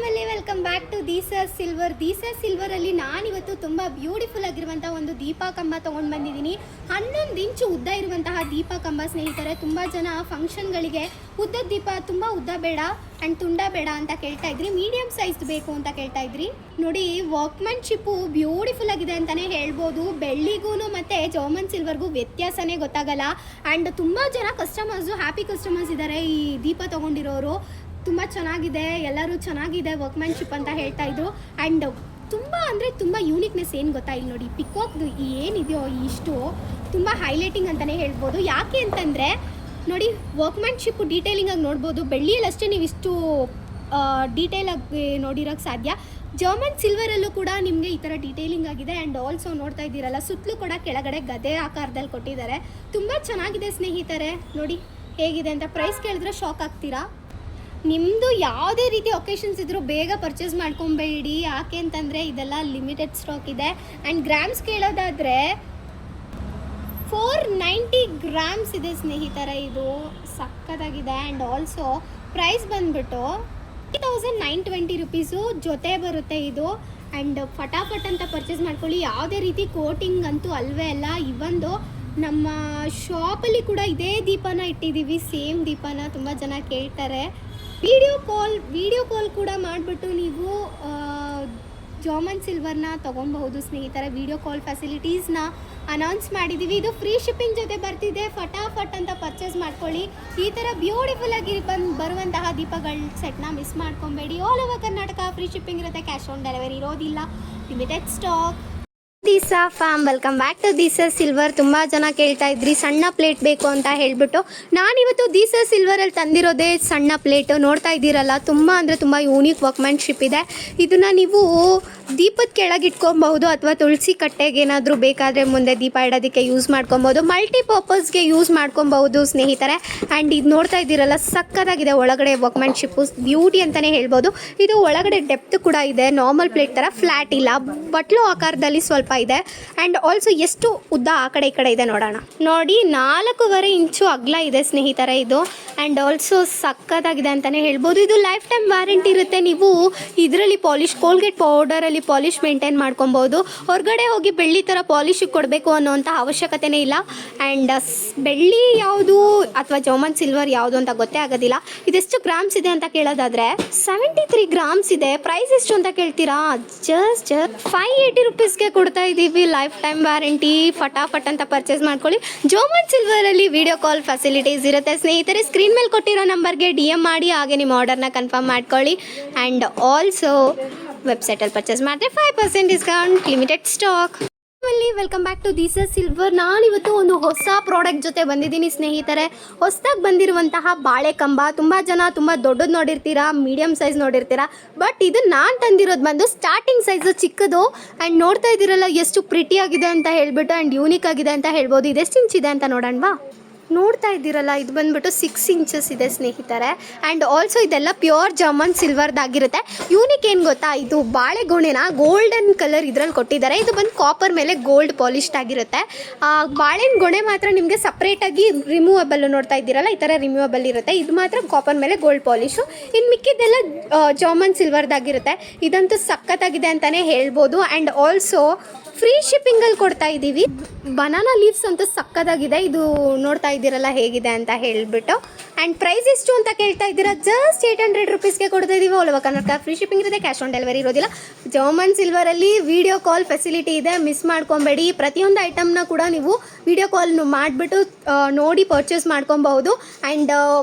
Family welcome back to Disa's silver ಅಲ್ಲಿ ನಾನಿವತ್ತು ತುಂಬ ಬ್ಯೂಟಿಫುಲ್ ಆಗಿರುವಂಥ ಒಂದು ದೀಪ ಕಂಬ ತೊಗೊಂಡು ಬಂದಿದ್ದೀನಿ. 11 ಇಂಚು ಉದ್ದ ಇರುವಂತಹ ದೀಪ ಕಂಬ ಸ್ನೇಹಿತರೆ. ತುಂಬ ಜನ ಫಂಕ್ಷನ್ಗಳಿಗೆ ಉದ್ದದ ದೀಪ ತುಂಬ ಉದ್ದ ಬೇಡ ಆ್ಯಂಡ್ ತುಂಡ ಬೇಡ ಅಂತ ಕೇಳ್ತಾ ಇದ್ರಿ, ಮೀಡಿಯಮ್ ಸೈಜ್ ಬೇಕು ಅಂತ ಕೇಳ್ತಾ ಇದ್ರಿ. ನೋಡಿ, ವರ್ಕ್ಮನ್ಶಿಪ್ಪು ಬ್ಯೂಟಿಫುಲ್ ಆಗಿದೆ ಅಂತಲೇ ಹೇಳ್ಬೋದು. ಬೆಳ್ಳಿಗೂ ಮತ್ತು ಜರ್ಮನ್ ಸಿಲ್ವರ್ಗೂ ವ್ಯತ್ಯಾಸನೇ ಗೊತ್ತಾಗಲ್ಲ. ಆ್ಯಂಡ್ ತುಂಬ ಜನ ಹ್ಯಾಪಿ ಕಸ್ಟಮರ್ಸ್ ಇದ್ದಾರೆ ಈ ದೀಪ ತೊಗೊಂಡಿರೋರು. ತುಂಬ ಚೆನ್ನಾಗಿದೆ, ಎಲ್ಲರೂ ಚೆನ್ನಾಗಿದೆ ವರ್ಕ್ಮ್ಯಾನ್ಶಿಪ್ ಅಂತ ಹೇಳ್ತಾ ಇದ್ರು. ಆ್ಯಂಡ್ ತುಂಬ ಅಂದರೆ ತುಂಬ ಯೂನಿಕ್ನೆಸ್ ಏನು ಗೊತ್ತಾ, ಇಲ್ಲಿ ನೋಡಿ ಪಿಕಾಕ್ದು ಏನಿದೆಯೋ ಇಷ್ಟು ತುಂಬ ಹೈಲೈಟಿಂಗ್ ಅಂತಲೇ ಹೇಳ್ಬೋದು. ಯಾಕೆ ಅಂತಂದರೆ ನೋಡಿ, ವರ್ಕ್ಮ್ಯಾನ್ಶಿಪ್ಪು ಡೀಟೇಲಿಂಗಾಗಿ ನೋಡ್ಬೋದು. ಬೆಳ್ಳಿಯಲ್ಲಿ ಅಷ್ಟೇ ನೀವು ಇಷ್ಟು ಡೀಟೇಲಾಗಿ ನೋಡಿರೋಕ್ಕೆ ಸಾಧ್ಯ. ಜರ್ಮನ್ ಸಿಲ್ವರಲ್ಲೂ ಕೂಡ ನಿಮಗೆ ಈ ಥರ ಡೀಟೇಲಿಂಗ್ ಆಗಿದೆ. ಆ್ಯಂಡ್ ಆಲ್ಸೋ ನೋಡ್ತಾ ಇದ್ದೀರಲ್ಲ, ಸುತ್ತಲೂ ಕೂಡ ಕೆಳಗಡೆ ಗದೆ ಆಕಾರದಲ್ಲಿ ಕೊಟ್ಟಿದ್ದಾರೆ. ತುಂಬ ಚೆನ್ನಾಗಿದೆ ಸ್ನೇಹಿತರೆ. ನೋಡಿ ಹೇಗಿದೆ ಅಂತ. ಪ್ರೈಸ್ ಕೇಳಿದ್ರೆ ಶಾಕ್ ಆಗ್ತೀರಾ. ನಿಮ್ಮದು ಯಾವುದೇ ರೀತಿ ಒಕೇಶನ್ಸ್ ಇದ್ದರೂ ಬೇಗ ಪರ್ಚೇಸ್ ಮಾಡ್ಕೊಬೇಡಿ. ಯಾಕೆ ಅಂತಂದರೆ ಇದೆಲ್ಲ ಲಿಮಿಟೆಡ್ ಸ್ಟಾಕ್ ಇದೆ. ಆ್ಯಂಡ್ ಗ್ರಾಮ್ಸ್ ಕೇಳೋದಾದರೆ 490 ಗ್ರಾಮ್ಸ್ ಇದೆ ಸ್ನೇಹಿತರೆ. ಇದು ಸಕ್ಕತ್ತಾಗಿದೆ. ಆ್ಯಂಡ್ ಆಲ್ಸೋ ಪ್ರೈಸ್ ಬಂದುಬಿಟ್ಟು 3920 ರುಪೀಸು ಜೊತೆ ಬರುತ್ತೆ ಇದು. ಆ್ಯಂಡ್ ಫಟಾಫಟ್ ಅಂತ ಪರ್ಚೇಸ್ ಮಾಡ್ಕೊಳ್ಳಿ. ಯಾವುದೇ ರೀತಿ ಕೋಟಿಂಗ್ ಅಂತೂ ಅಲ್ವೇ ಅಲ್ಲ. ಇವೊಂದು ನಮ್ಮ ಶಾಪಲ್ಲಿ ಕೂಡ ಇದೇ ದೀಪನ ಇಟ್ಟಿದ್ದೀವಿ, ಸೇಮ್ ದೀಪನ. ತುಂಬ ಜನ ಕೇಳ್ತಾರೆ. ವಿಡಿಯೋ ಕಾಲ್ ಕೂಡ ಮಾಡಿಬಿಟ್ಟು ನೀವು ಜರ್ಮನ್ ಸಿಲ್ವರ್ನ ತೊಗೊಬಹುದು ಸ್ನೇಹಿತರೆ. ವಿಡಿಯೋ ಕಾಲ್ ಫೆಸಿಲಿಟೀಸ್ನ ಅನೌನ್ಸ್ ಮಾಡಿದ್ದೀವಿ. ಇದು ಫ್ರೀ ಶಿಪ್ಪಿಂಗ್ ಜೊತೆ ಬರ್ತಿದೆ. ಫಟಾಫಟ್ ಅಂತ ಪರ್ಚೇಸ್ ಮಾಡ್ಕೊಳ್ಳಿ. ಈ ಥರ ಬ್ಯೂಟಿಫುಲ್ ಆಗಿ ಬರುವಂತಹ ದೀಪಗಳ ಸೆಟ್ನ ಮಿಸ್ ಮಾಡ್ಕೊಬೇಡಿ. All over Karnataka free shipping ಇರುತ್ತೆ, ಕ್ಯಾಶ್ ಆನ್ ಡೆಲಿವರಿ ಇರೋದಿಲ್ಲ, limited stock. Disa fam welcome back to Disa's silver. ತುಂಬ ಜನ ಕೇಳ್ತಾ ಇದ್ರಿ ಸಣ್ಣ ಪ್ಲೇಟ್ ಬೇಕು ಅಂತ ಹೇಳಿಬಿಟ್ಟು ನಾನಿವತ್ತು ದೀಸಸ್ ಸಿಲ್ವರಲ್ಲಿ ತಂದಿರೋದೇ ಸಣ್ಣ ಪ್ಲೇಟು. ನೋಡ್ತಾ ಇದ್ದೀರಲ್ಲ, ತುಂಬ ಅಂದರೆ ತುಂಬ ಯೂನಿಕ್ ವರ್ಕ್ಮ್ಯಾನ್ಶಿಪ್ ಇದೆ. ಇದನ್ನು ನೀವು ದೀಪದ ಕೆಳಗೆ ಇಟ್ಕೊಬಹುದು ಅಥವಾ ತುಳಸಿ ಕಟ್ಟೆಗೆ ಏನಾದರೂ ಬೇಕಾದರೆ ಮುಂದೆ ದೀಪ ಇಡೋದಕ್ಕೆ ಯೂಸ್ ಮಾಡ್ಕೊಬೋದು. ಮಲ್ಟಿಪರ್ಪಸ್ಗೆ ಯೂಸ್ ಮಾಡ್ಕೊಬಹುದು ಸ್ನೇಹಿತರೆ. ಆ್ಯಂಡ್ ಇದು ನೋಡ್ತಾ ಇದ್ದೀರಲ್ಲ, ಸಕ್ಕತ್ತಾಗಿದೆ. ಒಳಗಡೆ ವರ್ಕ್ಮ್ಯಾನ್ಶಿಪ್ಪು ಬ್ಯೂಟಿ ಅಂತಲೇ ಹೇಳ್ಬೋದು. ಇದು ಒಳಗಡೆ ಡೆಪ್ತ್ ಕೂಡ ಇದೆ. ನಾರ್ಮಲ್ ಪ್ಲೇಟ್ ಥರ ಫ್ಲ್ಯಾಟ್ ಇಲ್ಲ, ಬಟ್ಲು ಆಕಾರದಲ್ಲಿ ಸ್ವಲ್ಪ ಇದೆ. ಆ್ಯಂಡ್ ಆಲ್ಸೋ ಎಷ್ಟು ಉದ್ದ ಆ ಕಡೆ ಈ ಕಡೆ ಇದೆ ನೋಡೋಣ. ನೋಡಿ, 4.5 ಇಂಚು ಅಗಲ ಇದೆ ಸ್ನೇಹಿತರೆ ಇದು. ಆ್ಯಂಡ್ ಆಲ್ಸೋ ಸಕ್ಕತ್ತಾಗಿದೆ ಅಂತಲೇ ಹೇಳ್ಬೋದು. ಇದು ಲೈಫ್ ಟೈಮ್ ವ್ಯಾರಂಟಿ ಇರುತ್ತೆ. ನೀವು ಇದರಲ್ಲಿ ಕೋಲ್ಗೇಟ್ ಪೌಡರಲ್ಲಿ ಪಾಲಿಶ್ ಮೇಂಟೈನ್ ಮಾಡ್ಕೊಬೋದು. ಹೊರಗಡೆ ಹೋಗಿ ಬೆಳ್ಳಿ ಥರ ಪಾಲಿಶಿಗೆ ಕೊಡಬೇಕು ಅನ್ನೋಂಥ ಅವಶ್ಯಕತೆನೇ ಇಲ್ಲ. ಆ್ಯಂಡ್ ಬೆಳ್ಳಿ ಯಾವುದು ಅಥವಾ ಜರ್ಮನ್ ಸಿಲ್ವರ್ ಯಾವುದು ಅಂತ ಗೊತ್ತೇ ಆಗೋದಿಲ್ಲ. ಇದೆಷ್ಟು ಗ್ರಾಮ್ಸ್ ಇದೆ ಅಂತ ಕೇಳೋದಾದರೆ 73 ಗ್ರಾಮ್ಸ್ ಇದೆ. ಪ್ರೈಸ್ ಎಷ್ಟು ಅಂತ ಕೇಳ್ತೀರಾ? ಜಸ್ಟ್ 580 ರುಪೀಸ್ಗೆ ಕೊಡ್ತಾ ಇದ್ದೀವಿ. Life time warranty. ಫಟಾಫಟ್ ಅಂತ ಪರ್ಚೇಸ್ ಮಾಡ್ಕೊಳ್ಳಿ. ಜರ್ಮನ್ ಸಿಲ್ವರಲ್ಲಿ ವಿಡಿಯೋ ಕಾಲ್ ಫೆಸಿಲಿಟೀಸ್ ಇರುತ್ತೆ ಸ್ನೇಹಿತರೆ. ಸ್ಕ್ರೀನ್ ಮೇಲೆ ಕೊಟ್ಟಿರೋ ನಂಬರ್ಗೆ DM ಮಾಡಿ, ಹಾಗೆ ನಿಮ್ಮ ಆರ್ಡರ್ನ ಕನ್ಫರ್ಮ್ ಮಾಡ್ಕೊಳ್ಳಿ. ಆ್ಯಂಡ್ ಆಲ್ಸೋ ವೆಬ್ಸೈಟಲ್ಲಿ ಪರ್ಚೇಸ್ ಮಾಡಿದ್ರೆ 5% discount, limited stock. Welcome back to Disa's silver. ನಾನಿವತ್ತು ಒಂದು ಹೊಸ ಪ್ರಾಡಕ್ಟ್ ಜೊತೆ ಬಂದಿದ್ದೀನಿ ಸ್ನೇಹಿತರೆ. ಹೊಸದಾಗಿ ಬಂದಿರುವಂತಹ ಬಾಳೆಕಂಬ. ತುಂಬ ಜನ ತುಂಬ ದೊಡ್ಡದು ನೋಡಿರ್ತೀರಾ, ಮೀಡಿಯಮ್ ಸೈಜ್ ನೋಡಿರ್ತೀರಾ. ಬಟ್ ಇದು ನಾನು ತಂದಿರೋದು ಬಂದು ಸ್ಟಾರ್ಟಿಂಗ್ ಸೈಜು ಚಿಕ್ಕದು. ಆ್ಯಂಡ್ ನೋಡ್ತಾ ಇದ್ದೀರಲ್ಲ ಎಷ್ಟು ಪ್ರಿಟಿ ಆಗಿದೆ ಅಂತ ಹೇಳ್ಬಿಟ್ಟು. ಆ್ಯಂಡ್ ಯೂನಿಕ್ ಆಗಿದೆ ಅಂತ ಹೇಳ್ಬೋದು. ಇದೆಷ್ಟು ಇಂಚ್ ಇದೆ ಅಂತ ನೋಡೋಣವಾ? ನೋಡ್ತಾ ಇದ್ದೀರಲ್ಲ, ಇದು ಬಂದುಬಿಟ್ಟು 6 ಇಂಚಸ್ ಇದೆ ಸ್ನೇಹಿತರೆ. ಆ್ಯಂಡ್ ಆಲ್ಸೋ ಇದೆಲ್ಲ ಪ್ಯೂರ್ ಜರ್ಮನ್ ಸಿಲ್ವರ್ದಾಗಿರುತ್ತೆ. ಯೂನಿಕ್ ಏನು ಗೊತ್ತಾ, ಇದು ಬಾಳೆಗೊನೆನ ಗೋಲ್ಡನ್ ಕಲರ್ ಇದರಲ್ಲಿ ಕೊಟ್ಟಿದ್ದಾರೆ. ಇದು ಬಂದು ಕಾಪರ್ ಮೇಲೆ ಗೋಲ್ಡ್ ಪಾಲಿಶ್ಡ್ ಆಗಿರುತ್ತೆ. ಬಾಳೆನ ಗೊನೆ ಮಾತ್ರ ನಿಮಗೆ ಸಪ್ರೇಟಾಗಿ ರಿಮೂವಬಲ್. ನೋಡ್ತಾ ಇದ್ದೀರಲ್ಲ, ಈ ಥರ ರಿಮೂವಬಲ್ ಇರುತ್ತೆ. ಇದು ಮಾತ್ರ ಕಾಪರ್ ಮೇಲೆ ಗೋಲ್ಡ್ ಪಾಲಿಶು. ಇನ್ನು ಮಿಕ್ಕಿದ್ದೆಲ್ಲ ಜರ್ಮನ್ ಸಿಲ್ವರ್ದಾಗಿರುತ್ತೆ. ಇದಂತೂ ಸಖತ್ತಾಗಿದೆ ಅಂತಲೇ ಹೇಳ್ಬೋದು. ಆ್ಯಂಡ್ ಆಲ್ಸೋ ಫ್ರೀ ಶಿಪ್ಪಿಂಗಲ್ಲಿ ಕೊಡ್ತಾ ಇದ್ದೀವಿ. ಬನಾನಾ ಲೀವ್ಸ್ ಅಂತೂ ಸಕ್ಕತ್ತಾಗಿದೆ. ಇದು ನೋಡ್ತಾ ಇದ್ದೀರಲ್ಲ ಹೇಗಿದೆ ಅಂತ ಹೇಳಿಬಿಟ್ಟು. ಆ್ಯಂಡ್ ಪ್ರೈಸ್ ಎಷ್ಟು ಅಂತ ಕೇಳ್ತಾ ಇದ್ದೀರಾ? ಜಸ್ಟ್ 800 ರುಪೀಸ್ಗೆ ಕೊಡ್ತಾ ಇದ್ದೀವಿ. All over Karnataka free shipping ಇರುತ್ತೆ, ಕ್ಯಾಶ್ ಆನ್ ಡೆಲಿವರಿ ಇರೋದಿಲ್ಲ. ಜರ್ಮನ್ ಸಿಲ್ವರಲ್ಲಿ ವಿಡಿಯೋ ಕಾಲ್ ಫೆಸಿಲಿಟಿ ಇದೆ, ಮಿಸ್ ಮಾಡ್ಕೊಬೇಡಿ. ಪ್ರತಿಯೊಂದು ಐಟಮ್ನ ಕೂಡ ನೀವು ವಿಡಿಯೋ ಕಾಲ್ ಮಾಡಿಬಿಟ್ಟು ನೋಡಿ ಪರ್ಚೇಸ್ ಮಾಡ್ಕೊಬಹುದು. ಆ್ಯಂಡ್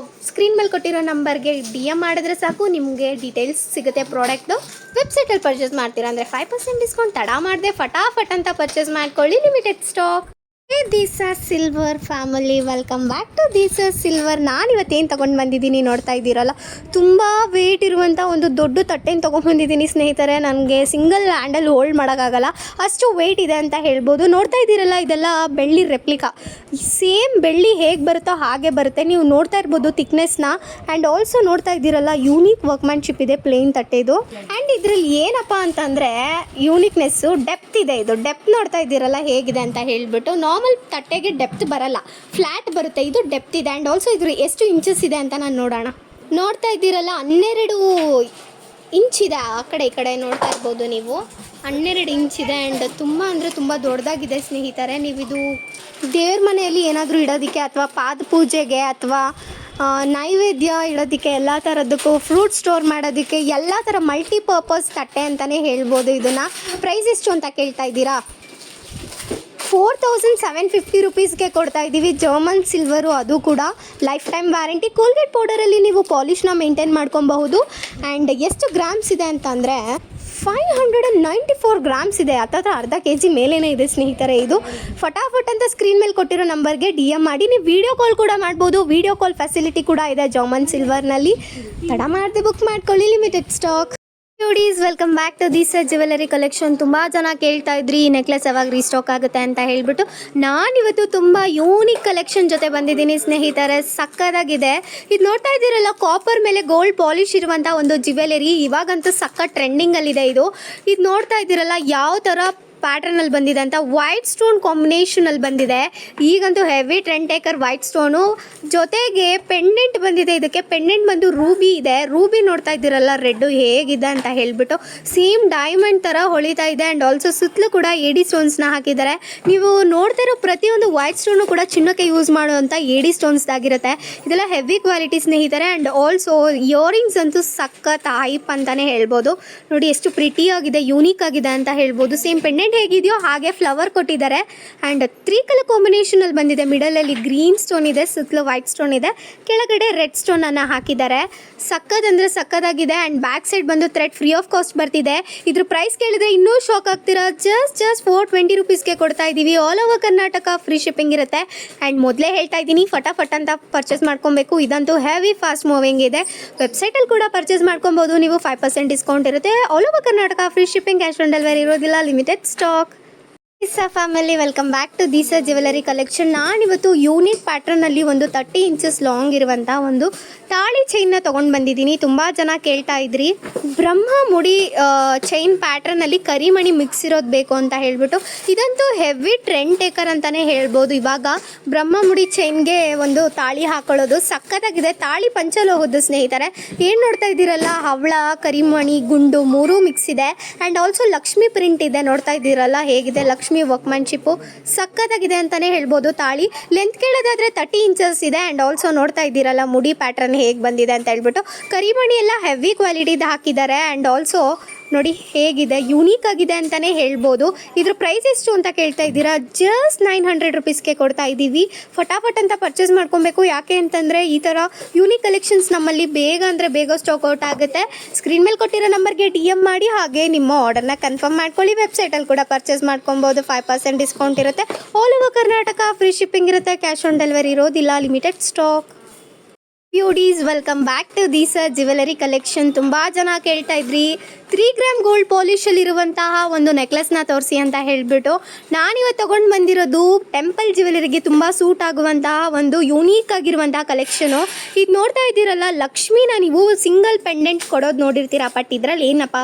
ಸ್ಕ್ರೀನ್ ಮೇಲೆ ಕೊಟ್ಟಿರೋ ನಂಬರ್ಗೆ DM ಮಾಡಿದ್ರೆ ಸಾಕು, ನಿಮಗೆ ಡೀಟೇಲ್ಸ್ ಸಿಗುತ್ತೆ ಪ್ರಾಡಕ್ಟ್ದು. ವೆಬ್ಸೈಟಲ್ಲಿ ಪರ್ಚೇಸ್ ಮಾಡ್ತೀರಾ ಅಂದರೆ 5% ಡಿಸ್ಕೌಂಟ್. ತಡ ಮಾಡದೆ ಫಟಾಫಟ್ ಅಂತ ಪರ್ಚೇಸ್ ಮಾಡ್ಕೊಳ್ಳಿ, limited stock. Disa's silver family welcome back to Disa's silver. ನಾನು ಇವತ್ತೇನು ತೊಗೊಂಡು ಬಂದಿದ್ದೀನಿ ನೋಡ್ತಾ ಇದ್ದೀರಲ್ಲ, ತುಂಬ ವೇಟ್ ಇರುವಂಥ ಒಂದು ದೊಡ್ಡ ತಟ್ಟೆನ ತೊಗೊಂಡ್ಬಂದಿದ್ದೀನಿ ಸ್ನೇಹಿತರೆ. ನನಗೆ ಸಿಂಗಲ್ ಹ್ಯಾಂಡಲ್ ಹೋಲ್ಡ್ ಮಾಡೋಕ್ಕಾಗಲ್ಲ, ಅಷ್ಟು ವೇಟ್ ಇದೆ ಅಂತ ಹೇಳ್ಬೋದು. ನೋಡ್ತಾ ಇದ್ದೀರಲ್ಲ, ಇದೆಲ್ಲ ಬೆಳ್ಳಿ ರೆಪ್ಲಿಕಾ. ಸೇಮ್ ಬೆಳ್ಳಿ ಹೇಗೆ ಬರುತ್ತೋ ಹಾಗೆ ಬರುತ್ತೆ. ನೀವು ನೋಡ್ತಾ ಇರ್ಬೋದು ಥಿಕ್ನೆಸ್ನ. ಆ್ಯಂಡ್ ಆಲ್ಸೋ ನೋಡ್ತಾ ಇದ್ದೀರಲ್ಲ, ಯೂನಿಕ್ ವರ್ಕ್ಮ್ಯಾನ್ಶಿಪ್ ಇದೆ ಪ್ಲೇನ್ ತಟ್ಟೆದು. ಆ್ಯಂಡ್ ಇದರಲ್ಲಿ ಏನಪ್ಪ ಅಂತಂದರೆ ಯೂನಿಕ್ನೆಸ್ಸು ಡೆಪ್ತ್ ಇದೆ. ಇದು ಡೆಪ್ತ್ ನೋಡ್ತಾ ಇದ್ದೀರಲ್ಲ ಹೇಗಿದೆ ಅಂತ ಹೇಳಿಬಿಟ್ಟು. ನಾರ್ಮಲ್ ತಟ್ಟೆಗೆ ಡೆಪ್ತ್ ಬರಲ್ಲ, ಫ್ಲ್ಯಾಟ್ ಬರುತ್ತೆ. ಇದು ಡೆಪ್ತ್ ಇದೆ. ಆ್ಯಂಡ್ ಆಲ್ಸೋ ಇದ್ರ ಎಷ್ಟು ಇಂಚಸ್ ಇದೆ ಅಂತ ನಾನು ನೋಡೋಣ. ನೋಡ್ತಾ ಇದ್ದೀರಲ್ಲ, 12 ಇಂಚ್ ಇದೆ. ಆ ಕಡೆ ಈ ಕಡೆ ನೋಡ್ತಾ ಇರ್ಬೋದು ನೀವು, 12 ಇಂಚ್ ಇದೆ. ಆ್ಯಂಡ್ ತುಂಬ ಅಂದರೆ ತುಂಬ ದೊಡ್ಡದಾಗಿದೆ ಸ್ನೇಹಿತರೆ. ನೀವಿದು ದೇವ್ರ ಮನೆಯಲ್ಲಿ ಏನಾದರೂ ಇಡೋದಕ್ಕೆ ಅಥವಾ ಪಾದ ಪೂಜೆಗೆ ಅಥವಾ ನೈವೇದ್ಯ ಇಡೋದಕ್ಕೆ ಎಲ್ಲ ಥರದಕ್ಕೂ ಫ್ರೂಟ್ ಸ್ಟೋರ್ ಮಾಡೋದಕ್ಕೆ ಎಲ್ಲ ಥರ ಮಲ್ಟಿಪರ್ಪಸ್ ತಟ್ಟೆ ಅಂತಲೇ ಹೇಳ್ಬೋದು. ಇದನ್ನು ಪ್ರೈಸ್ ಎಷ್ಟು ಅಂತ ಕೇಳ್ತಾ ಇದ್ದೀರಾ? 4750 ರುಪೀಸ್ಗೆ ಕೊಡ್ತಾ ಇದ್ದೀವಿ. ಜರ್ಮನ್ ಸಿಲ್ವರು, ಅದು ಕೂಡ ಲೈಫ್ ಟೈಮ್ ವ್ಯಾರಂಟಿ. ಕೋಲ್ಗೇಟ್ ಪೌಡರಲ್ಲಿ ನೀವು ಪಾಲಿಷ್ನ ಮೇಂಟೈನ್ ಮಾಡ್ಕೊಬಹುದು. ಆ್ಯಂಡ್ ಎಷ್ಟು ಗ್ರಾಮ್ಸ್ ಇದೆ ಅಂತಂದರೆ 594 ಗ್ರಾಮ್ಸ್ ಇದೆ. ಹತ್ತತ್ರ ಅರ್ಧ kg ಮೇಲೇ ಇದೆ ಸ್ನೇಹಿತರೆ. ಇದು ಫಟಾಫಟ್ ಅಂತ ಸ್ಕ್ರೀನ್ ಮೇಲೆ ಕೊಟ್ಟಿರೋ ನಂಬರ್ಗೆ DM ಮಾಡಿ. ನೀವು ವೀಡಿಯೋ ಕಾಲ್ ಕೂಡ ಮಾಡ್ಬೋದು. ವೀಡಿಯೋ ಕಾಲ್ ಫೆಸಿಲಿಟಿ ಕೂಡ ಇದೆ ಜರ್ಮನ್ ಸಿಲ್ವರ್ನಲ್ಲಿ. ತಡ ಮಾಡದೆ ಬುಕ್ ಮಾಡ್ಕೊಳ್ಳಿ, ಲಿಮಿಟೆಡ್ ಸ್ಟಾಕ್. ಯೂಡೀಸ್, welcome back to Disa jewellery collection. ತುಂಬ ಜನ ಕೇಳ್ತಾ ಇದ್ರಿ ಈ ನೆಕ್ಲೆಸ್ ಯಾವಾಗ ರೀಸ್ಟಾಕ್ ಆಗುತ್ತೆ ಅಂತ ಹೇಳ್ಬಿಟ್ಟು ನಾನಿವತ್ತು ತುಂಬ ಯೂನಿಕ್ ಕಲೆಕ್ಷನ್ ಜೊತೆ ಬಂದಿದ್ದೀನಿ ಸ್ನೇಹಿತರೆ. ಸಕ್ಕದಾಗಿದೆ. ಇದು ನೋಡ್ತಾ ಇದ್ದೀರಲ್ಲ, ಕಾಪರ್ ಮೇಲೆ ಗೋಲ್ಡ್ ಪಾಲಿಶ್ ಇರುವಂಥ ಒಂದು ಜ್ಯುವೆಲರಿ. ಇವಾಗಂತೂ ಸಕ್ಕ ಟ್ರೆಂಡಿಂಗಲ್ಲಿದೆ ಇದು. ಇದು ನೋಡ್ತಾ ಇದ್ದೀರಲ್ಲ ಯಾವ ಥರ ಪ್ಯಾಟರ್ನಲ್ಲಿ ಬಂದಿದೆ ಅಂತ. ವೈಟ್ ಸ್ಟೋನ್ ಕಾಂಬಿನೇಷನಲ್ಲಿ ಬಂದಿದೆ. ಈಗಂತೂ heavy trend taker white stone. ಜೊತೆಗೆ ಪೆಂಡೆಂಟ್ ಬಂದಿದೆ. ಇದಕ್ಕೆ ಪೆಂಡೆಂಟ್ ಬಂದು ರೂಬಿ ಇದೆ. ರೂಬಿ ನೋಡ್ತಾ ಇದ್ದೀರಲ್ಲ ರೆಡ್ಡು ಹೇಗಿದೆ ಅಂತ ಹೇಳ್ಬಿಟ್ಟು ಸೇಮ್ ಡೈಮಂಡ್ ಥರ ಹೊಳಿತಾ ಇದೆ. ಆ್ಯಂಡ್ ಆಲ್ಸೋ ಸುತ್ತಲೂ ಕೂಡ ಏಡಿ ಸ್ಟೋನ್ಸ್ನ ಹಾಕಿದ್ದಾರೆ. ನೀವು ನೋಡ್ತಾ ಇರೋ ಪ್ರತಿಯೊಂದು ವೈಟ್ ಸ್ಟೋನು ಕೂಡ ಚಿನ್ನಕ್ಕೆ ಯೂಸ್ ಮಾಡುವಂಥ ಏಡಿ ಸ್ಟೋನ್ಸ್ದಾಗಿರುತ್ತೆ. ಇದೆಲ್ಲ ಹೆವಿ ಕ್ವಾಲಿಟಿ ಸ್ನೇಹಿತರೆ. ಆ್ಯಂಡ್ ಆಲ್ಸೋ ಇಯರಿಂಗ್ಸ್ ಅಂತೂ ಸಖತ್ ಹೈಪ್ ಅಂತಲೇ ಹೇಳ್ಬೋದು. ನೋಡಿ ಎಷ್ಟು ಪ್ರಿಟಿಯಾಗಿದೆ, ಯೂನಿಕ್ ಆಗಿದೆ ಅಂತ ಹೇಳ್ಬೋದು. ಸೇಮ್ ಪೆಂಡೆಂಟ್ ಹೇಗಿದೆಯೋ ಹಾಗೆ ಫ್ಲವರ್ ಕೊಟ್ಟಿದ್ದಾರೆ. ಆ್ಯಂಡ್ 3 ಕಲರ್ ಕಾಂಬಿನೇಷನಲ್ಲಿ ಬಂದಿದೆ. ಮಿಡಲಲ್ಲಿ ಗ್ರೀನ್ ಸ್ಟೋನ್ ಇದೆ, ಸುತ್ತಲೂ ವೈಟ್ ಸ್ಟೋನ್ ಇದೆ, ಕೆಳಗಡೆ ರೆಡ್ ಸ್ಟೋನನ್ನು ಹಾಕಿದ್ದಾರೆ. ಸಕ್ಕದಂದರೆ ಸಕ್ಕದಾಗಿದೆ. ಆ್ಯಂಡ್ ಬ್ಯಾಕ್ ಸೈಡ್ ಬಂದು ಥ್ರೆಡ್ ಫ್ರೀ ಆಫ್ ಕಾಸ್ಟ್ ಬರ್ತಿದೆ. ಇದ್ರ ಪ್ರೈಸ್ ಕೇಳಿದ್ರೆ ಇನ್ನೂ ಶಾಕ್ ಆಗ್ತೀರಾ. ಜಸ್ಟ್ 420 ರುಪೀಸ್ಗೆ ಕೊಡ್ತಾ ಇದ್ದೀವಿ. All over Karnataka free shipping ಇರುತ್ತೆ. ಆ್ಯಂಡ್ ಮೊದಲೇ ಹೇಳ್ತಾ ಇದ್ದೀನಿ, ಫಟಾಫಟ್ ಅಂತ ಪರ್ಚೇಸ್ ಮಾಡ್ಕೊಬೇಕು. ಇದಂತೂ ಹೆವಿ ಫಾಸ್ಟ್ ಮೂವಿಂಗ್ ಇದೆ. ವೆಬ್ಸೈಟಲ್ಲಿ ಕೂಡ ಪರ್ಚೇಸ್ ಮಾಡ್ಕೊಬೋದು ನೀವು. 5% ಡಿಸ್ಕೌಂಟ್ ಇರುತ್ತೆ. All over Karnataka free shipping, cash on delivery ಇರೋದಿಲ್ಲ, limited stock. Disa family, welcome back to Disa jewellery collection. ನಾನಿವತ್ತು ಯೂನಿಕ್ ಪ್ಯಾಟ್ರನಲ್ಲಿ ಒಂದು 30 ಇಂಚಸ್ ಲಾಂಗ್ ಇರುವಂಥ ಒಂದು ತಾಳಿ ಚೈನ್ನ ತೊಗೊಂಡು ಬಂದಿದ್ದೀನಿ. ತುಂಬ ಜನ ಕೇಳ್ತಾ ಇದ್ರಿ ಬ್ರಹ್ಮ ಮುಡಿ ಚೈನ್ ಪ್ಯಾಟ್ರನಲ್ಲಿ ಕರಿಮಣಿ ಮಿಕ್ಸ್ ಇರೋದು ಬೇಕು ಅಂತ ಹೇಳ್ಬಿಟ್ಟು. ಇದಂತೂ ಹೆವಿ ಟ್ರೆಂಡ್ ಟೇಕರ್ ಅಂತಲೇ ಹೇಳ್ಬೋದು. ಇವಾಗ ಬ್ರಹ್ಮ ಮುಡಿ ಚೈನ್ಗೆ ಒಂದು ತಾಳಿ ಹಾಕೊಳ್ಳೋದು ಸಖತ್ತಾಗಿದೆ. ತಾಳಿ ಪಂಚಲೋಹದ್ದು ಸ್ನೇಹಿತರೆ. ಏನು ನೋಡ್ತಾ ಇದ್ದೀರಲ್ಲ, ಹವಳ, ಕರಿಮಣಿ, ಗುಂಡು ಮೂರೂ ಮಿಕ್ಸ್ ಇದೆ. ಆ್ಯಂಡ್ ಆಲ್ಸೋ ಲಕ್ಷ್ಮಿ ಪ್ರಿಂಟ್ ಇದೆ. ನೋಡ್ತಾ ಇದ್ದೀರಲ್ಲ ಹೇಗಿದೆ ಲಕ್ಷ್ಮಿ ವರ್ಕ್ಮನ್ಶಿಪ್ಪು, ಸಖತ್ತಾಗಿದೆ ಅಂತಲೇ ಹೇಳ್ಬೋದು. ತಾಳಿ ಲೆಂತ್ ಕೇಳೋದಾದರೆ 30 ಇಂಚಸ್ ಇದೆ. ಆ್ಯಂಡ್ ಆಲ್ಸೋ ನೋಡ್ತಾ ಇದ್ದೀರಲ್ಲ ಮುಡಿ ಪ್ಯಾಟ್ರನ್ ಹೇಗೆ ಬಂದಿದೆ ಅಂತ ಹೇಳ್ಬಿಟ್ಟು. ಕರಿಮಣಿ ಎಲ್ಲ ಹೆವಿ ಕ್ವಾಲಿಟಿದು ಹಾಕಿದ್ದಾರೆ. ಆ್ಯಂಡ್ ಆಲ್ಸೋ ನೋಡಿ ಹೇಗಿದೆ, ಯೂನಿಕ್ ಆಗಿದೆ ಅಂತಲೇ ಹೇಳ್ಬೋದು. ಇದ್ರ ಪ್ರೈಸ್ ಎಷ್ಟು ಅಂತ ಕೇಳ್ತಾ ಇದ್ದೀರಾ? ಜಸ್ಟ್ 900 ರುಪೀಸ್ಗೆ ಕೊಡ್ತಾ ಇದ್ದೀವಿ. ಫಟಾಫಟ್ ಅಂತ ಪರ್ಚೇಸ್ ಮಾಡ್ಕೊಬೇಕು. ಯಾಕೆ ಅಂತಂದರೆ ಈ ಥರ ಯೂನಿಕ್ ಕಲೆಕ್ಷನ್ಸ್ ನಮ್ಮಲ್ಲಿ ಬೇಗ ಅಂದರೆ ಬೇಗ ಸ್ಟಾಕ್ ಔಟ್ ಆಗುತ್ತೆ. ಸ್ಕ್ರೀನ್ ಮೇಲೆ ಕೊಟ್ಟಿರೋ ನಂಬರ್ಗೆ DM ಮಾಡಿ, ಹಾಗೆ ನಿಮ್ಮ ಆರ್ಡರ್ನ ಕನ್ಫರ್ಮ್ ಮಾಡ್ಕೊಳ್ಳಿ. ವೆಬ್ಸೈಟಲ್ಲಿ ಕೂಡ ಪರ್ಚೇಸ್ ಮಾಡ್ಕೊಬೋದು. 5% ಡಿಸ್ಕೌಂಟ್ ಇರುತ್ತೆ. All over Karnataka free shipping ಇರುತ್ತೆ. ಕ್ಯಾಶ್ ಆನ್ ಡೆಲಿವರಿ ಇರೋದಿಲ್ಲ, limited stock. Beauties, welcome back to Disa jewellery collection. ತುಂಬ ಜನ ಕೇಳ್ತಾ ಇದ್ರಿ 3 ಗ್ರಾಮ್ ಗೋಲ್ಡ್ ಪಾಲಿಶಲ್ಲಿರುವಂತಹ ಒಂದು ನೆಕ್ಲೆಸ್ನ ತೋರಿಸಿ ಅಂತ ಹೇಳಿಬಿಟ್ಟು ನಾನಿವತ್ತು ತೊಗೊಂಡು ಬಂದಿರೋದು ಟೆಂಪಲ್ ಜ್ಯುವೆಲರಿಗೆ ತುಂಬ ಸೂಟ್ ಆಗುವಂತಹ ಒಂದು ಯೂನೀಕ್ ಆಗಿರುವಂತಹ ಕಲೆಕ್ಷನು. ಇದು ನೋಡ್ತಾ ಇದ್ದೀರಲ್ಲ, ಲಕ್ಷ್ಮಿನ ನೀವು ಸಿಂಗಲ್ ಪೆಂಡೆಂಟ್ ಕೊಡೋದು ನೋಡಿರ್ತೀರ. ಬಟ್ ಇದರಲ್ಲಿ ಏನಪ್ಪ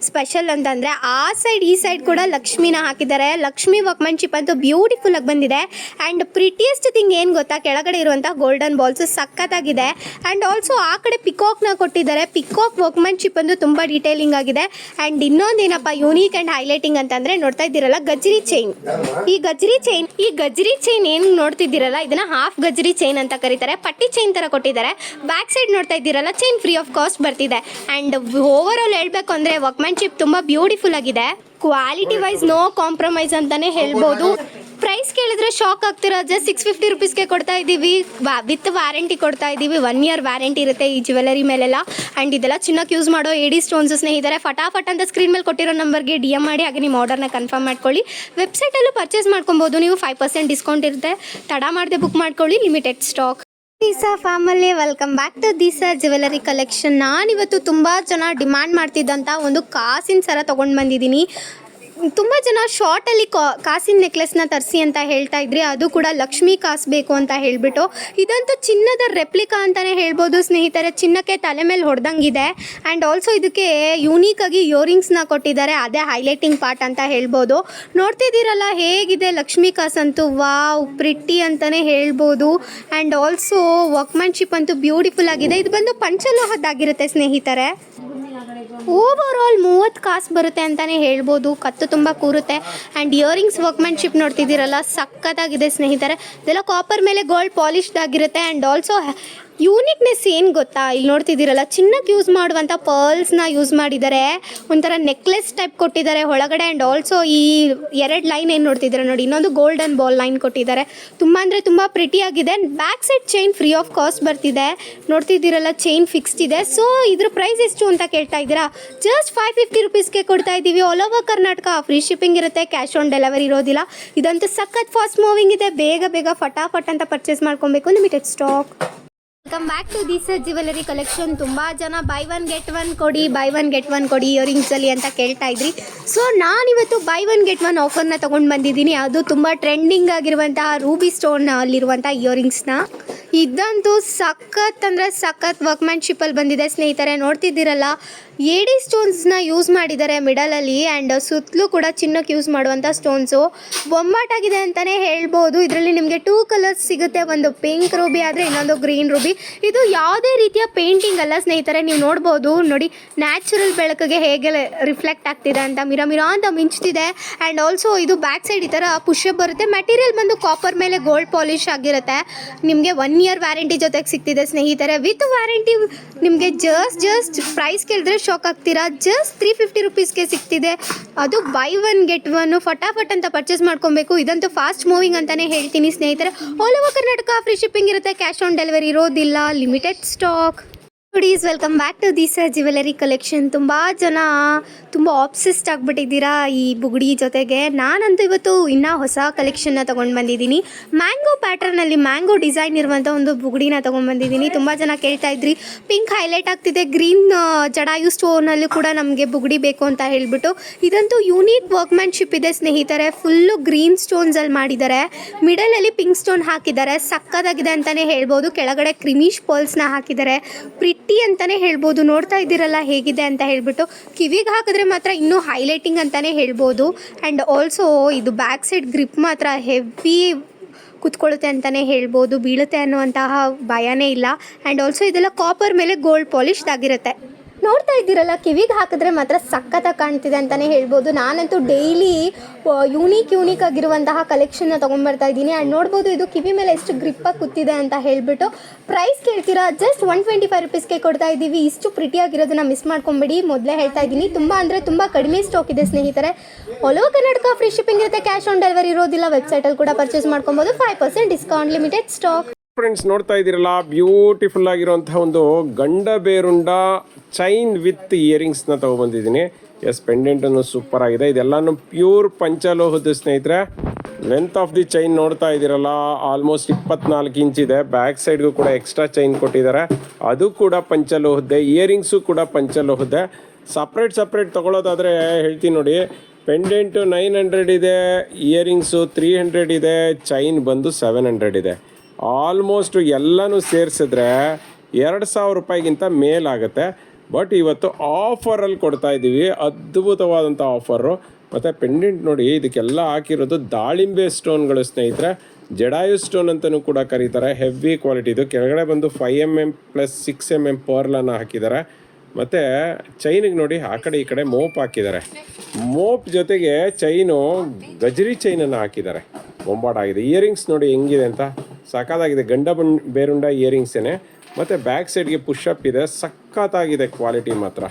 ಸ್ಪೆಷಲ್ ಅಂತಂದರೆ ಆ ಸೈಡ್ ಈ ಸೈಡ್ ಕೂಡ ಲಕ್ಷ್ಮಿನ ಹಾಕಿದ್ದಾರೆ. ಲಕ್ಷ್ಮಿ ವರ್ಕ್ಮನ್ಶಿಪ್ ಅಂತೂ ಬ್ಯೂಟಿಫುಲ್ ಆಗಿ ಬಂದಿದೆ. ಆ್ಯಂಡ್ ಪ್ರಿಟಿಯೆಸ್ಟ್ ಥಿಂಗ್ ಏನು ಗೊತ್ತಾ, ಕೆಳಗಡೆ ಇರುವಂಥ ಗೋಲ್ಡನ್ ಬಾಲ್ಸ್ ಸಖತ್ತಾಗಿದೆ. ಆ್ಯಂಡ್ ಆಲ್ಸೋ ಆ ಕಡೆ ಪಿಕಾಕ್ನ ಕೊಟ್ಟಿದ್ದಾರೆ. ಪಿಕಾಕ್ ವರ್ಕ್ಮನ್ಶಿಪ್ ಅಂತೂ ತುಂಬ ಡೀಟೇಲಿಂಗ್ ಆಗಿದೆ. ಆ್ಯಂಡ್ ಇನ್ನೊಂದೇನಪ್ಪ ಯೂನಿಕ್ ಆ್ಯಂಡ್ ಹೈಲೈಟಿಂಗ್ ಅಂತಂದರೆ ನೋಡ್ತಾ ಇದ್ದೀರಲ್ಲ ಗಜ್ರಿ ಚೈನ್. ಈ ಗಜ್ರಿ ಚೈನ್ ಏನು ನೋಡ್ತಿದ್ದೀರಲ್ಲ, ಇದನ್ನ ಹಾಫ್ ಗಜ್ರಿ ಚೈನ್ ಅಂತ ಕರೀತಾರೆ. ಪಟ್ಟಿ ಚೈನ್ ಥರ ಕೊಟ್ಟಿದ್ದಾರೆ. ಬ್ಯಾಕ್ ಸೈಡ್ ನೋಡ್ತಾ ಇದ್ದೀರಲ್ಲ, ಚೈನ್ ಫ್ರೀ ಆಫ್ ಕಾಸ್ಟ್ ಬರ್ತಿದೆ. ಆ್ಯಂಡ್ ಓವರ್ ಆಲ್ ಹೇಳಬೇಕು ಅಂದರೆ ವರ್ಕ್ಮನ್ಶಿಪ್ ತುಂಬ ಬ್ಯೂಟಿಫುಲ್ ಆಗಿದೆ. ಕ್ವಾಲಿಟಿ ವೈಸ್ ನೋ ಕಾಂಪ್ರಮೈಸ್ ಅಂತಲೇ ಹೇಳ್ಬೋದು. ಪ್ರೈಸ್ ಕೇಳಿದ್ರೆ ಶಾಕ್ ಆಗ್ತೀರಾ. ಜಸ್ಟ್ 650 ರುಪೀಸ್ಗೆ ಕೊಡ್ತಾ ಇದ್ದೀವಿ. ವಿತ್ ವ್ಯಾರಂಟಿ ಕೊಡ್ತಾ ಇದ್ದೀವಿ. 1 ಇಯರ್ ವ್ಯಾರಂಟಿ ಇರುತ್ತೆ ಈ ಜ್ಯುವೆಲರಿ ಮೇಲೆಲ್ಲ. ಆ್ಯಂಡ್ ಇದೆಲ್ಲ ಚಿನ್ನಕ್ಕೆ ಯೂಸ್ ಮಾಡೋ ಏಡಿ ಸ್ಟೋನ್ಸ್ ಸ್ನೇಹಿತರೆ. ಫಟಾಫಟ್ ಅಂತ ಸ್ಕ್ರೀನ್ ಮೇಲೆ ಕೊಟ್ಟಿರೋ ನಂಬರ್ಗೆ DM ಮಾಡಿ, ಹಾಗೆ ನಿಮ್ಮ ಆರ್ಡರ್ನ ಕನ್ಫರ್ಮ್ ಮಾಡ್ಕೊಳ್ಳಿ. ವೆಬ್ಸೈಟಲ್ಲೂ ಪರ್ಚೇಸ್ ಮಾಡ್ಕೊಬೋದು ನೀವು. 5% ಡಿಸ್ಕೌಂಟ್ ಇರುತ್ತೆ. ತಡ ಮಾಡದೆ ಬುಕ್ ಮಾಡ್ಕೊಳ್ಳಿ, limited stock. Disa family, welcome back to Disa jewellery collection. ನಾನಿವತ್ತು ತುಂಬ ಜನ ಡಿಮ್ಯಾಂಡ್ ಮಾಡ್ತಿದ್ದಂಥ ಒಂದು ಕಾಸಿನ ಸರ ತೊಗೊಂಡು ಬಂದಿದ್ದೀನಿ. ತುಂಬ ಜನ ಶಾರ್ಟಲ್ಲಿ ಕಾಸಿನ ನೆಕ್ಲೆಸ್ನ ತರಿಸಿ ಅಂತ ಹೇಳ್ತಾ ಇದ್ರಿ. ಅದು ಕೂಡ ಲಕ್ಷ್ಮಿ ಕಾಸು ಬೇಕು ಅಂತ ಹೇಳಿಬಿಟ್ಟು. ಇದಂತೂ ಚಿನ್ನದ ರೆಪ್ಲಿಕಾ ಅಂತಲೇ ಹೇಳ್ಬೋದು ಸ್ನೇಹಿತರೆ. ಚಿನ್ನಕ್ಕೆ ತಲೆ ಮೇಲೆ ಹೊಡೆದಂಗಿದೆ. ಆ್ಯಂಡ್ ಆಲ್ಸೋ ಇದಕ್ಕೆ ಯೂನೀಕಾಗಿ ಇಯರಿಂಗ್ಸ್ನ ಕೊಟ್ಟಿದ್ದಾರೆ. ಅದೇ ಹೈಲೈಟಿಂಗ್ ಪಾರ್ಟ್ ಅಂತ ಹೇಳ್ಬೋದು. ನೋಡ್ತಿದ್ದೀರಲ್ಲ ಹೇಗಿದೆ ಲಕ್ಷ್ಮಿ ಕಾಸು ಅಂತೂ, ವಾವ್ ಪ್ರಿಟ್ಟಿ ಅಂತಲೇ ಹೇಳ್ಬೋದು. ಆ್ಯಂಡ್ ಆಲ್ಸೋ ವರ್ಕ್ಮನ್ಶಿಪ್ ಅಂತೂ ಬ್ಯೂಟಿಫುಲ್ ಆಗಿದೆ. ಇದು ಬಂದು ಪಂಚಲೋಹದ್ದಾಗಿರುತ್ತೆ ಸ್ನೇಹಿತರೆ. ಓವರ್ ಆಲ್ 30 ಕಾಸು ಬರುತ್ತೆ ಅಂತಲೇ ಹೇಳ್ಬೋದು. ಕತ್ತು ತುಂಬ ಕೂರುತ್ತೆ. ಆ್ಯಂಡ್ ಇಯರಿಂಗ್ಸ್ ವರ್ಕ್ಮ್ಯಾನ್ಶಿಪ್ ನೋಡ್ತಿದ್ದೀರಲ್ಲ, ಸಖತ್ತಾಗಿದೆ ಸ್ನೇಹಿತರೆ. ಇದೆಲ್ಲ ಕಾಪರ್ ಮೇಲೆ ಗೋಲ್ಡ್ ಪಾಲಿಶ್ಡ್ ಆಗಿರುತ್ತೆ. ಆ್ಯಂಡ್ ಆಲ್ಸೋ ಯೂನಿಕ್ನೆಸ್ ಏನು ಗೊತ್ತಾ, ಇಲ್ಲಿ ನೋಡ್ತಿದ್ದೀರಲ್ಲ, ಚಿನ್ನಕ್ಕೆ ಯೂಸ್ ಮಾಡುವಂಥ ಪರ್ಲ್ಸ್ನ ಯೂಸ್ ಮಾಡಿದ್ದಾರೆ. ಒಂಥರ ನೆಕ್ಲೆಸ್ ಟೈಪ್ ಕೊಟ್ಟಿದ್ದಾರೆ ಒಳಗಡೆ. ಆ್ಯಂಡ್ ಆಲ್ಸೋ ಈ 2 ಲೈನ್ ಏನು ನೋಡ್ತಿದ್ದೀರಾ ನೋಡಿ, ಇನ್ನೊಂದು ಗೋಲ್ಡನ್ ಬಾಲ್ ಲೈನ್ ಕೊಟ್ಟಿದ್ದಾರೆ. ತುಂಬ ಅಂದರೆ ತುಂಬ ಪ್ರಿಟಿಯಾಗಿದೆ. Back side chain free of cost ಬರ್ತಿದೆ. ನೋಡ್ತಿದ್ದೀರಲ್ಲ, ಚೈನ್ ಫಿಕ್ಸ್ಡ್ ಇದೆ. ಸೊ ಇದ್ರ ಪ್ರೈಸ್ ಎಷ್ಟು ಅಂತ ಕೇಳ್ತಾ ಇದ್ದೀರಾ? ಜಸ್ಟ್ 550 ರುಪೀಸ್ಗೆ ಕೊಡ್ತಾ ಇದ್ದೀವಿ. All over Karnataka free shipping ಇರುತ್ತೆ, ಕ್ಯಾಶ್ ಆನ್ ಡೆಲಿವರಿ ಇರೋದಿಲ್ಲ. ಇದಂತೂ ಸಖತ್ ಫಾಸ್ಟ್ ಮೂವಿಂಗ್ ಇದೆ. ಬೇಗ ಬೇಗ ಫಟಾಫಟ್ ಅಂತ ಪರ್ಚೇಸ್ ಮಾಡ್ಕೊಬೇಕು. Limited stock. Welcome back to Disa jewellery collection. ತುಂಬ ಜನ ಬೈ ಒನ್ ಗೆಟ್ ಒನ್ ಕೊಡಿ ಇಯರಿಂಗ್ಸಲ್ಲಿ ಅಂತ ಕೇಳ್ತಾ ಇದ್ರಿ. ಸೊ ನಾನಿವತ್ತು ಬೈ ಒನ್ ಗೆಟ್ ಒನ್ ಆಫರ್ನ ತೊಗೊಂಡು ಬಂದಿದ್ದೀನಿ. ಅದು ತುಂಬ ಟ್ರೆಂಡಿಂಗ್ ಆಗಿರುವಂತಹ ರೂಬಿ ಸ್ಟೋನ್ ಅಲ್ಲಿರುವಂಥ ಇಯರಿಂಗ್ಸ್ನ. ಇದಂತೂ ಸಖತ್ ಅಂದರೆ ಸಖತ್ ವರ್ಕ್ಮ್ಯಾನ್ಶಿಪ್ಪಲ್ಲಿ ಬಂದಿದೆ ಸ್ನೇಹಿತರೆ. ನೋಡ್ತಿದ್ದೀರಲ್ಲ, ಏಡಿ ಸ್ಟೋನ್ಸ್ನ ಯೂಸ್ ಮಾಡಿದ್ದಾರೆ ಮಿಡಲಲ್ಲಿ. ಆ್ಯಂಡ್ ಸುತ್ತಲೂ ಕೂಡ ಚಿನ್ನಕ್ಕೆ ಯೂಸ್ ಮಾಡುವಂಥ ಸ್ಟೋನ್ಸು ಬೊಂಬಾಟಾಗಿದೆ ಅಂತಲೇ ಹೇಳ್ಬೋದು. ಇದರಲ್ಲಿ ನಿಮಗೆ 2 ಕಲರ್ಸ್ ಸಿಗುತ್ತೆ. ಒಂದು ಪಿಂಕ್ ರೂಬಿ ಆದರೆ ಇನ್ನೊಂದು ಗ್ರೀನ್ ರೂಬಿ. ಇದು ಯಾವುದೇ ರೀತಿಯ ಪೇಂಟಿಂಗ್ ಅಲ್ಲ ಸ್ನೇಹಿತರೆ. ನೀವು ನೋಡ್ಬೋದು ನೋಡಿ, ನ್ಯಾಚುರಲ್ ಬೆಳಕಿಗೆ ಹೇಗೆ ರಿಫ್ಲೆಕ್ಟ್ ಆಗ್ತಿದೆ ಅಂತ, ಮಿರಾ ಅಂತ ಮಿಂಚ್ತಿದೆ. ಆ್ಯಂಡ್ ಆಲ್ಸೋ ಇದು ಬ್ಯಾಕ್ ಸೈಡ್ ಈ ಥರ ಪುಷಪ್ ಬರುತ್ತೆ. ಮೆಟೀರಿಯಲ್ ಬಂದು ಕಾಪರ್ ಮೇಲೆ ಗೋಲ್ಡ್ ಪಾಲಿಶ್ ಆಗಿರುತ್ತೆ. ನಿಮಗೆ 1 ಇಯರ್ ವ್ಯಾರಂಟಿ ಜೊತೆಗೆ ಸಿಗ್ತಿದೆ ಸ್ನೇಹಿತರೆ. ವಿತ್ ವ್ಯಾರಂಟಿ ನಿಮಗೆ ಜಸ್ಟ್ ಪ್ರೈಸ್ ಕೇಳಿದ್ರೆ ಶಾಕ್ ಆಗ್ತೀರಾ. ಜಸ್ಟ್ 350 ರುಪೀಸ್ಗೆ ಸಿಗ್ತಿದೆ. ಅದು ಬೈ ಒನ್ ಗೆಟ್ ಒನ್. ಫಟಾಫಟ್ ಅಂತ ಪರ್ಚೇಸ್ ಮಾಡ್ಕೊಬೇಕು. ಇದಂತೂ ಫಾಸ್ಟ್ ಮೂವಿಂಗ್ ಅಂತಲೇ ಹೇಳ್ತೀನಿ ಸ್ನೇಹಿತರೆ. All over Karnataka free shipping ಇರುತ್ತೆ, ಕ್ಯಾಶ್ ಆನ್ ಡೆಲಿವರಿ ಇರೋದಿಲ್ಲ, limited stock. Please welcome back to Disa jewellery collection. ತುಂಬ ಜನ ತುಂಬ ಆಬ್ಸೆಸ್ಡ್ ಆಗಿಬಿಟ್ಟಿದ್ದೀರಾ ಈ ಬುಗುಡಿ ಜೊತೆಗೆ. ನಾನಂತೂ ಇವತ್ತು ಇನ್ನೂ ಹೊಸ ಕಲೆಕ್ಷನ್ನ ತೊಗೊಂಡು ಬಂದಿದ್ದೀನಿ. ಮ್ಯಾಂಗೋ ಪ್ಯಾಟರ್ನಲ್ಲಿ ಮ್ಯಾಂಗೋ ಡಿಸೈನ್ ಇರುವಂಥ ಒಂದು ಬುಗುಡಿನ ತೊಗೊಂಡು ಬಂದಿದ್ದೀನಿ. ತುಂಬ ಜನ ಕೇಳ್ತಾ ಇದ್ರಿ, ಪಿಂಕ್ ಹೈಲೈಟ್ ಆಗ್ತಿದೆ, ಗ್ರೀನ್ ಜಡಾಯು ಸ್ಟೋನಲ್ಲಿ ಕೂಡ ನಮಗೆ ಬುಗುಡಿ ಬೇಕು ಅಂತ ಹೇಳಿಬಿಟ್ಟು. ಇದಂತೂ ಯೂನಿಕ್ ವರ್ಕ್ಮ್ಯಾನ್ಶಿಪ್ ಇದೆ ಸ್ನೇಹಿತರೆ. ಫುಲ್ಲು ಗ್ರೀನ್ ಸ್ಟೋನ್ಸಲ್ಲಿ ಮಾಡಿದ್ದಾರೆ. ಮಿಡಲಲ್ಲಿ ಪಿಂಕ್ ಸ್ಟೋನ್ ಹಾಕಿದ್ದಾರೆ. ಸಕ್ಕತ್ತಾಗಿದೆ ಅಂತಲೇ ಹೇಳ್ಬೋದು. ಕೆಳಗಡೆ ಕ್ರಿಮಿಶ್ ಪರ್ಲ್ಸ್ನ ಹಾಕಿದ್ದಾರೆ. ಪ್ರಿಟ್ಟಿ ಅಂತಲೇ ಹೇಳ್ಬೋದು. ನೋಡ್ತಾ ಇದ್ದೀರಲ್ಲ ಹೇಗಿದೆ ಅಂತ ಹೇಳ್ಬಿಟ್ಟು. ಕಿವಿಗೆ ಹಾಕಿದ್ರೆ ಮಾತ್ರ ಇನ್ನೂ ಹೈಲೈಟಿಂಗ್ ಅಂತಲೇ ಹೇಳ್ಬೋದು. ಆ್ಯಂಡ್ ಆಲ್ಸೋ ಇದು ಬ್ಯಾಕ್ ಸೈಡ್ ಗ್ರಿಪ್ ಮಾತ್ರ ಹೆವಿ ಕುತ್ಕೊಳ್ಳುತ್ತೆ ಅಂತಲೇ ಹೇಳ್ಬೋದು. ಬೀಳುತ್ತೆ ಅನ್ನುವಂತಹ ಭಯನೇ ಇಲ್ಲ. ಆ್ಯಂಡ್ ಆಲ್ಸೋ ಇದೆಲ್ಲ ಕಾಪರ್ ಮೇಲೆ ಗೋಲ್ಡ್ ಪಾಲಿಶ್ಡ್ ಆಗಿರುತ್ತೆ. ನೋಡ್ತಾ ಇದ್ದೀರಲ್ಲ, ಕಿವಿಗೆ ಹಾಕಿದ್ರೆ ಮಾತ್ರ ಸಖತ್ತಾಗಿ ಕಾಣ್ತಿದೆ ಅಂತಲೇ ಹೇಳ್ಬೋದು. ನಾನಂತೂ ಡೈಲಿ ಯೂನಿಕ್ ಆಗಿರುವಂತಹ ಕಲೆಕ್ಷನ್ನ ತೊಗೊಂಡ್ಬರ್ತಾ ಇದ್ದೀನಿ. ಆ್ಯಂಡ್ ನೋಡ್ಬೋದು ಇದು ಕಿವಿ ಮೇಲೆ ಎಷ್ಟು ಗ್ರಿಪ್ಪಾಗಿ ಕೂತಿದೆ ಅಂತ ಹೇಳಿಬಿಟ್ಟು. ಪ್ರೈಸ್ ಕೇಳ್ತೀರಾ? ಜಸ್ಟ್ 125 ರುಪೀಸ್ಗೆ ಕೊಡ್ತಾ ಇದ್ದೀವಿ. ಇಷ್ಟು ಪ್ರಿಟಿಯಾಗಿರೋದನ್ನ ಮಿಸ್ ಮಾಡ್ಕೊಂಬೇಡಿ. ಮೊದಲೇ ಹೇಳ್ತಾ ಇದ್ದೀನಿ, ತುಂಬ ಅಂದರೆ ತುಂಬ ಕಡಿಮೆ ಸ್ಟಾಕ್ ಇದೆ ಸ್ನೇಹಿತರೆ. All over Karnataka free shipping ಇರುತ್ತೆ, ಕ್ಯಾಶ್ ಆನ್ ಡೆಲಿವರಿ ಇರೋದಿಲ್ಲ. ವೆಬ್ಸೈಟಲ್ಲಿ ಕೂಡ ಪರ್ಚೇಸ್ ಮಾಡ್ಕೊಬೋದು. 5% ಡಿಸ್ಕೌಂಟ್, ಲಿಮಿಟೆಡ್ ಸ್ಟಾಕ್. ಫ್ರೆಂಡ್ಸ್, ನೋಡ್ತಾ ಇದ್ದೀರಲ್ಲ, ಬ್ಯೂಟಿಫುಲ್ ಆಗಿರುವಂತಹ ಒಂದು ಗಂಡ ಬೇರುಂಡ ಚೈನ್ ವಿತ್ ಇಯರಿಂಗ್ಸ್ನ ತೊಗೊಬಂದಿದ್ದೀನಿ. ಎಸ್, ಪೆಂಡೆಂಟನ್ನು ಸೂಪರ್ ಆಗಿದೆ. ಇದೆಲ್ಲನೂ ಪ್ಯೂರ್ ಪಂಚಲೋಹದ ಸ್ನೇಹಿತರೆ. ಲೆಂತ್ ಆಫ್ ದಿ ಚೈನ್ ನೋಡ್ತಾ ಇದ್ದೀರಲ್ಲ, ಆಲ್ಮೋಸ್ಟ್ 24 ಇಂಚ್ ಇದೆ. ಬ್ಯಾಕ್ ಸೈಡ್ಗೂ ಕೂಡ ಎಕ್ಸ್ಟ್ರಾ ಚೈನ್ ಕೊಟ್ಟಿದ್ದಾರೆ, ಅದು ಕೂಡ ಪಂಚಲೋಹದ್ದೇ. ಇಯರಿಂಗ್ಸು ಕೂಡ ಪಂಚಲೋಹದ್ದೇ. ಸಪ್ರೇಟ್ ತೊಗೊಳ್ಳೋದಾದರೆ ಹೇಳ್ತೀನಿ ನೋಡಿ, ಪೆಂಡೆಂಟು 900 ಇದೆ, ಇಯರಿಂಗ್ಸು 300 ಇದೆ, ಚೈನ್ ಬಂದು 700 ಇದೆ. ಆಲ್ಮೋಸ್ಟ್ ಎಲ್ಲನೂ ಸೇರಿಸಿದ್ರೆ 2000 ರೂಪಾಯಿಗಿಂತ ಮೇಲಾಗುತ್ತೆ. ಬಟ್ ಇವತ್ತು ಆಫರಲ್ಲಿ ಕೊಡ್ತಾ ಇದ್ದೀವಿ, ಅದ್ಭುತವಾದಂಥ ಆಫರು. ಮತ್ತು ಪೆಂಡೆಂಟ್ ನೋಡಿ, ಇದಕ್ಕೆಲ್ಲ ಹಾಕಿರೋದು ದಾಳಿಂಬೆ ಸ್ಟೋನ್ಗಳು ಸ್ನೇಹಿತರೆ. ಜಡಾಯು ಸ್ಟೋನ್ ಅಂತಲೂ ಕೂಡ ಕರೀತಾರೆ. ಹೆವಿ ಕ್ವಾಲಿಟಿದು. ಕೆಳಗಡೆ ಬಂದು 5mm + 6mm ಪರ್ಲನ್ನು ಹಾಕಿದ್ದಾರೆ. ಮತ್ತು ಚೈನಿಗೆ ನೋಡಿ, ಆ ಕಡೆ ಈ ಕಡೆ ಮೋಪ್ ಹಾಕಿದ್ದಾರೆ. ಮೋಪ್ ಜೊತೆಗೆ ಚೈನು ಗಜರಿ ಚೈನನ್ನು ಹಾಕಿದ್ದಾರೆ. ಬೊಂಬಾಟಾಗಿದೆ. ಇಯರಿಂಗ್ಸ್ ನೋಡಿ ಹೆಂಗಿದೆ ಅಂತ, ಸಖತ್ತಾಗಿದೆ. ಗಂಡ ಬೇರುಂಡ ಇಯರಿಂಗ್ಸೇನೆ. ಮತ್ತು ಬ್ಯಾಕ್ ಸೈಡ್ಗೆ ಪುಷಪ್ ಇದೆ. ಸಖತ್ತಾಗಿದೆ ಕ್ವಾಲಿಟಿ ಮಾತ್ರ.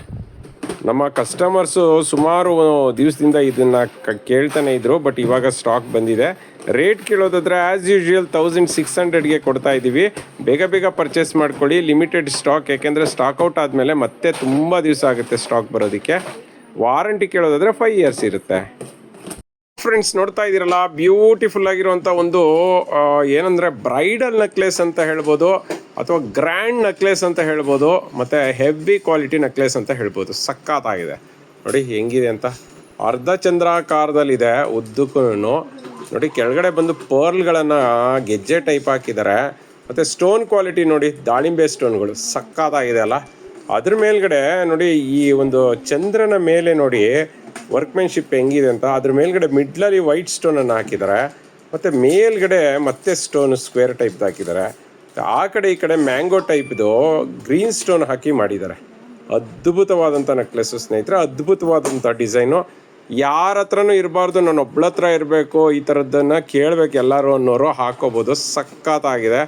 ನಮ್ಮ ಕಸ್ಟಮರ್ಸು ಸುಮಾರು ದಿವಸದಿಂದ ಇದನ್ನು ಕೇಳ್ತಾನೆ ಇದ್ದರು. ಬಟ್ ಇವಾಗ ಸ್ಟಾಕ್ ಬಂದಿದೆ. ರೇಟ್ ಕೇಳೋದಾದರೆ ಆ್ಯಸ್ ಯೂಶ್ವಲ್ 1600ಗೆ ಕೊಡ್ತಾ ಇದ್ದೀವಿ. ಬೇಗ ಪರ್ಚೇಸ್ ಮಾಡ್ಕೊಳ್ಳಿ. ಲಿಮಿಟೆಡ್ ಸ್ಟಾಕ್, ಯಾಕೆಂದರೆ ಸ್ಟಾಕ್ ಔಟ್ ಆದಮೇಲೆ ಮತ್ತೆ ತುಂಬ ದಿವಸ ಆಗುತ್ತೆ ಸ್ಟಾಕ್ ಬರೋದಕ್ಕೆ. ವಾರಂಟಿ ಕೇಳೋದಾದರೆ 5 ಇಯರ್ಸ್ ಇರುತ್ತೆ. ಫ್ರೆಂಡ್ಸ್, ನೋಡ್ತಾ ಇದ್ದೀರಲ್ಲ, ಬ್ಯೂಟಿಫುಲ್ ಆಗಿರುವಂಥ ಒಂದು ಏನಂದರೆ ಬ್ರೈಡಲ್ ನೆಕ್ಲೆಸ್ ಅಂತ ಹೇಳ್ಬೋದು, ಅಥವಾ ಗ್ರ್ಯಾಂಡ್ ನೆಕ್ಲೆಸ್ ಅಂತ ಹೇಳ್ಬೋದು, ಮತ್ತು ಹೆವಿ ಕ್ವಾಲಿಟಿ ನೆಕ್ಲೆಸ್ ಅಂತ ಹೇಳ್ಬೋದು. ಸಖತ್ತಾಗಿದೆ ನೋಡಿ ಹೆಂಗಿದೆ ಅಂತ. ಅರ್ಧ ಚಂದ್ರಾಕಾರದಲ್ಲಿದೆ ಉದ್ದಕ್ಕೂ. ನೋಡಿ, ಕೆಳಗಡೆ ಬಂದು ಪರ್ಲ್ಗಳನ್ನು ಗೆಜ್ಜೆ ಟೈಪ್ ಹಾಕಿದ್ದಾರೆ. ಮತ್ತು ಸ್ಟೋನ್ ಕ್ವಾಲಿಟಿ ನೋಡಿ, ದಾಳಿಂಬೆ ಸ್ಟೋನ್ಗಳು ಸಖತ್ತಾಗಿದೆ ಅಲ್ಲ. ಅದ್ರ ಮೇಲ್ಗಡೆ ನೋಡಿ, ಈ ಒಂದು ಚಂದ್ರನ ಮೇಲೆ ನೋಡಿ ವರ್ಕ್ಮ್ಯಾನ್ಶಿಪ್ ಹೆಂಗಿದೆ ಅಂತ. ಅದ್ರ ಮೇಲ್ಗಡೆ ಮಿಡ್ಲಲ್ಲಿ ವೈಟ್ ಸ್ಟೋನನ್ನು ಹಾಕಿದ್ದಾರೆ. ಮತ್ತು ಮೇಲ್ಗಡೆ ಮತ್ತೆ ಸ್ಟೋನ್ ಸ್ಕ್ವೇರ್ ಟೈಪ್ದು ಹಾಕಿದ್ದಾರೆ. ಆ ಕಡೆ ಈ ಕಡೆ ಮ್ಯಾಂಗೋ ಟೈಪ್ದು ಗ್ರೀನ್ ಸ್ಟೋನ್ ಹಾಕಿ ಮಾಡಿದ್ದಾರೆ. ಅದ್ಭುತವಾದಂಥ ನೆಕ್ಲೆಸ್ಸು ಸ್ನೇಹಿತರೆ, ಅದ್ಭುತವಾದಂಥ ಡಿಸೈನು. ಯಾರ ಹತ್ರನೂ ಇರಬಾರ್ದು, ನಾನು ಒಬ್ಳ ಹತ್ರ ಇರಬೇಕು, ಈ ಥರದ್ದನ್ನು ಕೇಳಬೇಕು ಎಲ್ಲರೂ ಅನ್ನೋರು ಹಾಕೋಬೋದು. ಸಖತ್ತಾಗಿದೆ.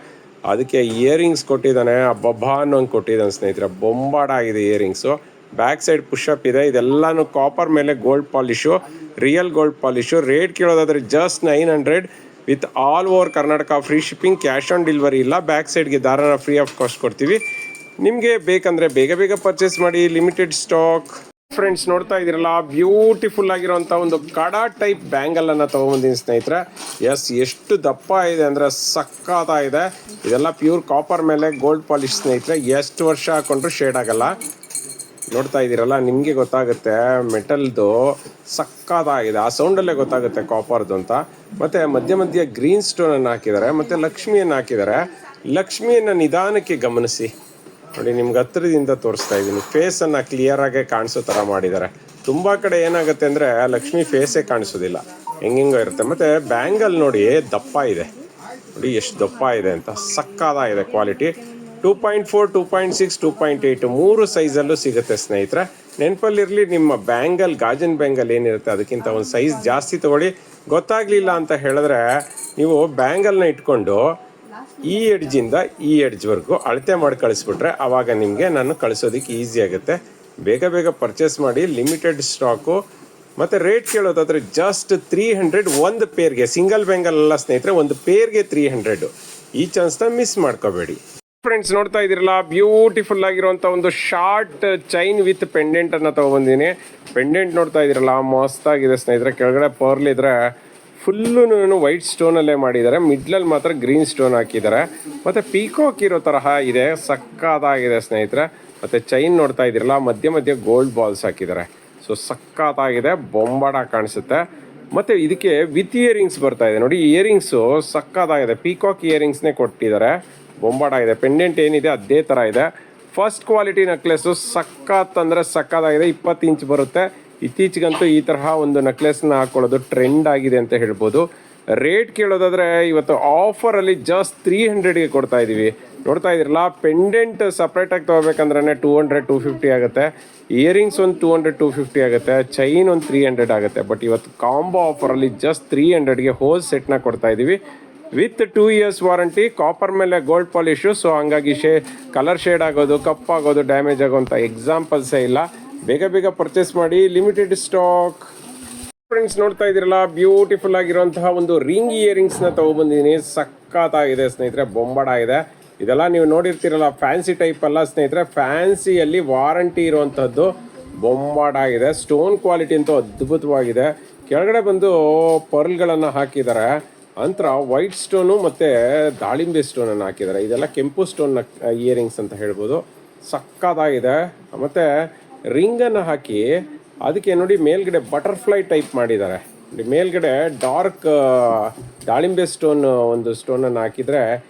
ಅದಕ್ಕೆ ಇಯರಿಂಗ್ಸ್ ಕೊಟ್ಟಿದ್ದಾನೆ, ಅಬ್ಬಬ್ಬಾ ಅನ್ನೋಂಗೆ ಕೊಟ್ಟಿದ್ದಾನೆ ಸ್ನೇಹಿತರೆ. ಬೊಂಬಾಡಾಗಿದೆ ಇಯರಿಂಗ್ಸು. ಬ್ಯಾಕ್ ಸೈಡ್ ಪುಷಪ್ ಇದೆ. ಇದೆಲ್ಲನೂ ಕಾಪರ್ ಮೇಲೆ gold polish, real gold polish. Rate ಕೇಳೋದಾದರೆ just 900 with all over Karnataka free shipping, cash on delivery ಇಲ್ಲ. ಬ್ಯಾಕ್ ಸೈಡ್ಗೆ ದಾರನ ಫ್ರೀ ಆಫ್ ಕಾಸ್ಟ್ ಕೊಡ್ತೀವಿ. ನಿಮಗೆ ಬೇಕಂದರೆ ಬೇಗ ಬೇಗ ಪರ್ಚೇಸ್ ಮಾಡಿ, ಲಿಮಿಟೆಡ್ ಸ್ಟಾಕ್. ಫ್ರೆಂಡ್ಸ್ ನೋಡ್ತಾ ಇದ್ದೀರಲ್ಲ, ಬ್ಯೂಟಿಫುಲ್ ಆಗಿರೋಂಥ ಒಂದು ಕಡಾ ಟೈಪ್ ಬ್ಯಾಂಗಲನ್ನು ತೊಗೊಂಬಂದಿನಿ ಸ್ನೇಹಿತರೆ. ಎಷ್ಟು ದಪ್ಪ ಇದೆ ಅಂದರೆ ಸಖತ್ತಾಗಿದೆ. ಇದೆಲ್ಲ ಪ್ಯೂರ್ ಕಾಪರ್ ಮೇಲೆ ಗೋಲ್ಡ್ ಪಾಲಿಶ್ ಸ್ನೇಹಿತರೆ. ಎಷ್ಟು ವರ್ಷ ಹಾಕೊಂಡ್ರು ಶೇಡ್ ಆಗಲ್ಲ. ನೋಡ್ತಾ ಇದ್ದೀರಲ್ಲ, ನಿಮಗೆ ಗೊತ್ತಾಗುತ್ತೆ ಮೆಟಲ್ದು ಸಕ್ಕತ್ತಾಗಿದೆ. ಆ ಸೌಂಡಲ್ಲೇ ಗೊತ್ತಾಗುತ್ತೆ ಕಾಪರ್ದು ಅಂತ. ಮತ್ತು ಮಧ್ಯ ಮಧ್ಯ ಗ್ರೀನ್ ಸ್ಟೋನನ್ನು ಹಾಕಿದ್ದಾರೆ, ಮತ್ತು ಲಕ್ಷ್ಮಿಯನ್ನು ಹಾಕಿದ್ದಾರೆ. ಲಕ್ಷ್ಮಿಯನ್ನು ನಿಧಾನಕ್ಕೆ ಗಮನಿಸಿ ನೋಡಿ, ನಿಮ್ಗೆ ಹತ್ತಿರದಿಂದ ತೋರಿಸ್ತಾ ಇದ್ದೀನಿ. ಫೇಸನ್ನು ಕ್ಲಿಯರಾಗೆ ಕಾಣಿಸೋ ಥರ ಮಾಡಿದ್ದಾರೆ. ತುಂಬ ಕಡೆ ಏನಾಗುತ್ತೆ ಅಂದರೆ ಲಕ್ಷ್ಮಿ ಫೇಸೇ ಕಾಣಿಸೋದಿಲ್ಲ, ಹೆಂಗೆಂಗೋ ಇರುತ್ತೆ. ಮತ್ತು ಬ್ಯಾಂಗಲ್ ನೋಡಿ ದಪ್ಪ ಇದೆ, ನೋಡಿ ಎಷ್ಟು ದಪ್ಪ ಇದೆ ಅಂತ. ಸಕ್ಕತ್ತಾಗಿದೆ ಕ್ವಾಲಿಟಿ. 2.4, 2.6, 2.8 ಮೂರು ಸೈಜಲ್ಲೂ ಸಿಗುತ್ತೆ ಸ್ನೇಹಿತರೆ. ನೆನಪಲ್ಲಿರಲಿ, ನಿಮ್ಮ ಬ್ಯಾಂಗಲ್, ಗಾಜಿನ ಬ್ಯಾಂಗಲ್ ಏನಿರುತ್ತೆ ಅದಕ್ಕಿಂತ ಒಂದು ಸೈಜ್ ಜಾಸ್ತಿ ತೊಗೊಳ್ಳಿ. ಗೊತ್ತಾಗಲಿಲ್ಲ ಅಂತ ಹೇಳಿದ್ರೆ ನೀವು ಬ್ಯಾಂಗಲ್ನ ಇಟ್ಕೊಂಡು ಈ ಎಡ್ಜಿಂದ ಈ ಎಡ್ಜ್ವರೆಗೂ ಅಳತೆ ಮಾಡಿ ಕಳಿಸ್ಬಿಟ್ರೆ ಆವಾಗ ನಿಮಗೆ ನಾನು ಕಳಿಸೋದಕ್ಕೆ ಈಸಿ ಆಗುತ್ತೆ. ಬೇಗ ಬೇಗ ಪರ್ಚೇಸ್ ಮಾಡಿ, ಲಿಮಿಟೆಡ್ ಸ್ಟಾಕು. ಮತ್ತು ರೇಟ್ ಕೇಳೋದಾದರೆ ಜಸ್ಟ್ 300 ಒಂದು ಪೇರ್ಗೆ. ಸಿಂಗಲ್ ಬ್ಯಾಂಗಲ್ ಅಲ್ಲ ಸ್ನೇಹಿತರೆ, ಒಂದು ಪೇರ್ಗೆ 300. ಈ ಚಾನ್ಸ್ನ ಮಿಸ್ ಮಾಡ್ಕೋಬೇಡಿ. ಫ್ರೆಂಡ್ಸ್ ನೋಡ್ತಾ ಇದ್ದೀರಲ್ಲ, ಬ್ಯೂಟಿಫುಲ್ ಆಗಿರುವಂಥ ಒಂದು ಶಾರ್ಟ್ ಚೈನ್ ವಿತ್ ಪೆಂಡೆಂಟನ್ನು ತೊಗೊಬಂದಿನಿ. ಪೆಂಡೆಂಟ್ ನೋಡ್ತಾ ಇದ್ದೀರಲ್ಲ, ಮಸ್ತಾಗಿದೆ ಸ್ನೇಹಿತರೆ. ಕೆಳಗಡೆ ಪರ್ಲ್ ಇದ್ರೆ ಫುಲ್ಲು ವೈಟ್ ಸ್ಟೋನಲ್ಲೇ ಮಾಡಿದ್ದಾರೆ, ಮಿಡ್ಲಲ್ಲಿ ಮಾತ್ರ ಗ್ರೀನ್ ಸ್ಟೋನ್ ಹಾಕಿದ್ದಾರೆ. ಮತ್ತು ಪೀಕಾಕ್ ಇರೋ ತರಹ ಇದೆ, ಸಕ್ಕತ್ತಾಗಿದೆ ಸ್ನೇಹಿತರೆ. ಮತ್ತು ಚೈನ್ ನೋಡ್ತಾ ಇದ್ದೀರಲ್ಲ, ಮಧ್ಯ ಮಧ್ಯ ಗೋಲ್ಡ್ ಬಾಲ್ಸ್ ಹಾಕಿದ್ದಾರೆ. ಸೊ ಸಕ್ಕತ್ತಾಗಿದೆ, ಬೊಂಬಾಡ ಕಾಣಿಸುತ್ತೆ. ಮತ್ತು ಇದಕ್ಕೆ ವಿತ್ ಇಯರಿಂಗ್ಸ್ ಬರ್ತಾ ಇದೆ ನೋಡಿ. ಇಯರಿಂಗ್ಸು ಸಕ್ಕತ್ತಾಗಿದೆ, ಪೀಕಾಕ್ ಇಯರಿಂಗ್ಸ್ನೇ ಕೊಟ್ಟಿದ್ದಾರೆ. ಬೊಂಬಾಡಾಗಿದೆ. ಪೆಂಡೆಂಟ್ ಏನಿದೆ ಅದೇ ಥರ ಇದೆ. First quality necklace. ಸಕ್ಕತ್ ಅಂದರೆ ಸಕ್ಕತ್ತಾಗಿದೆ. 20 ಇಂಚ್ ಬರುತ್ತೆ. ಇತ್ತೀಚೆಗಂತೂ ಈ ತರಹ ಒಂದು ನೆಕ್ಲೆಸ್ನ ಹಾಕ್ಕೊಳ್ಳೋದು ಟ್ರೆಂಡ್ ಆಗಿದೆ ಅಂತ ಹೇಳ್ಬೋದು. ರೇಟ್ ಕೇಳೋದಾದರೆ ಇವತ್ತು ಆಫರಲ್ಲಿ ಜಸ್ಟ್ 300ಗೆ ಕೊಡ್ತಾ ಇದ್ದೀವಿ. ನೋಡ್ತಾ ಇದ್ದೀರಲ್ಲ, ಪೆಂಡೆಂಟ್ ಸಪ್ರೇಟಾಗಿ ತೊಗೋಬೇಕಂದ್ರೆ 200, 250 ಆಗುತ್ತೆ. ಇಯರಿಂಗ್ಸ್ ಒಂದು 200, 250 ಆಗುತ್ತೆ. ಚೈನ್ ಒಂದು 300 ಆಗುತ್ತೆ. ಬಟ್ ಇವತ್ತು ಕಾಂಬೋ ಆಫರಲ್ಲಿ ಜಸ್ಟ್ 300ಗೆ ಹೋಲ್ ಸೆಟ್ನ ಕೊಡ್ತಾ ಇದ್ದೀವಿ ವಿತ್ 2 years ವಾರಂಟಿ. ಕಾಪರ್ ಮೇಲೆ ಗೋಲ್ಡ್ ಪಾಲಿಶು. ಸೊ ಹಂಗಾಗಿ ಕಲರ್ ಶೇಡ್ ಆಗೋದು, ಕಪ್ಪಾಗೋದು, ಡ್ಯಾಮೇಜ್ ಆಗೋಂಥ ಎಕ್ಸಾಂಪಲ್ಸೇ ಇಲ್ಲ. ಬೇಗ ಬೇಗ ಪರ್ಚೇಸ್ ಮಾಡಿ, ಲಿಮಿಟೆಡ್ ಸ್ಟಾಕ್. ಫ್ರೆಂಡ್ಸ್ ನೋಡ್ತಾ ಇದ್ದೀರಲ್ಲ, ಬ್ಯೂಟಿಫುಲ್ ಆಗಿರುವಂತಹ ಒಂದು ರಿಂಗ್ ಇಯರಿಂಗ್ಸ್ನ ತೊಗೊಬಂದಿದ್ದೀನಿ. ಸಕ್ಕತ್ತಾಗಿದೆ ಸ್ನೇಹಿತರೆ, ಬೊಂಬಾಡ ಇದೆ. ಇದೆಲ್ಲ ನೀವು ನೋಡಿರ್ತೀರಲ್ಲ, ಫ್ಯಾನ್ಸಿ ಟೈಪ್ ಅಲ್ಲ ಸ್ನೇಹಿತರೆ, ಫ್ಯಾನ್ಸಿಯಲ್ಲಿ ವಾರಂಟಿ ಇರುವಂಥದ್ದು. ಬೊಂಬಾಡಾಗಿದೆ. ಸ್ಟೋನ್ ಕ್ವಾಲಿಟಿ ಅಂತೂ ಅದ್ಭುತವಾಗಿದೆ. ಕೆಳಗಡೆ ಬಂದು ಪರ್ಲ್ಗಳನ್ನು ಹಾಕಿದ್ದಾರೆ. ನಂತರ ವೈಟ್ ಸ್ಟೋನು ಮತ್ತು ದಾಳಿಂಬೆ ಸ್ಟೋನನ್ನು ಹಾಕಿದ್ದಾರೆ. ಇದೆಲ್ಲ ಕೆಂಪು ಸ್ಟೋನ್ನ ಇಯರಿಂಗ್ಸ್ ಅಂತ ಹೇಳ್ಬೋದು. ಸಕ್ಕತ್ತಾಗಿದೆ. ಮತ್ತು ರಿಂಗನ್ನು ಹಾಕಿ ಅದಕ್ಕೆ ನೋಡಿ ಮೇಲ್ಗಡೆ ಬಟರ್ಫ್ಲೈ ಟೈಪ್ ಮಾಡಿದ್ದಾರೆ. ಮೇಲ್ಗಡೆ ಡಾರ್ಕ್ ದಾಳಿಂಬೆ ಸ್ಟೋನ್ ಒಂದು ಸ್ಟೋನನ್ನು ಹಾಕಿದರೆ,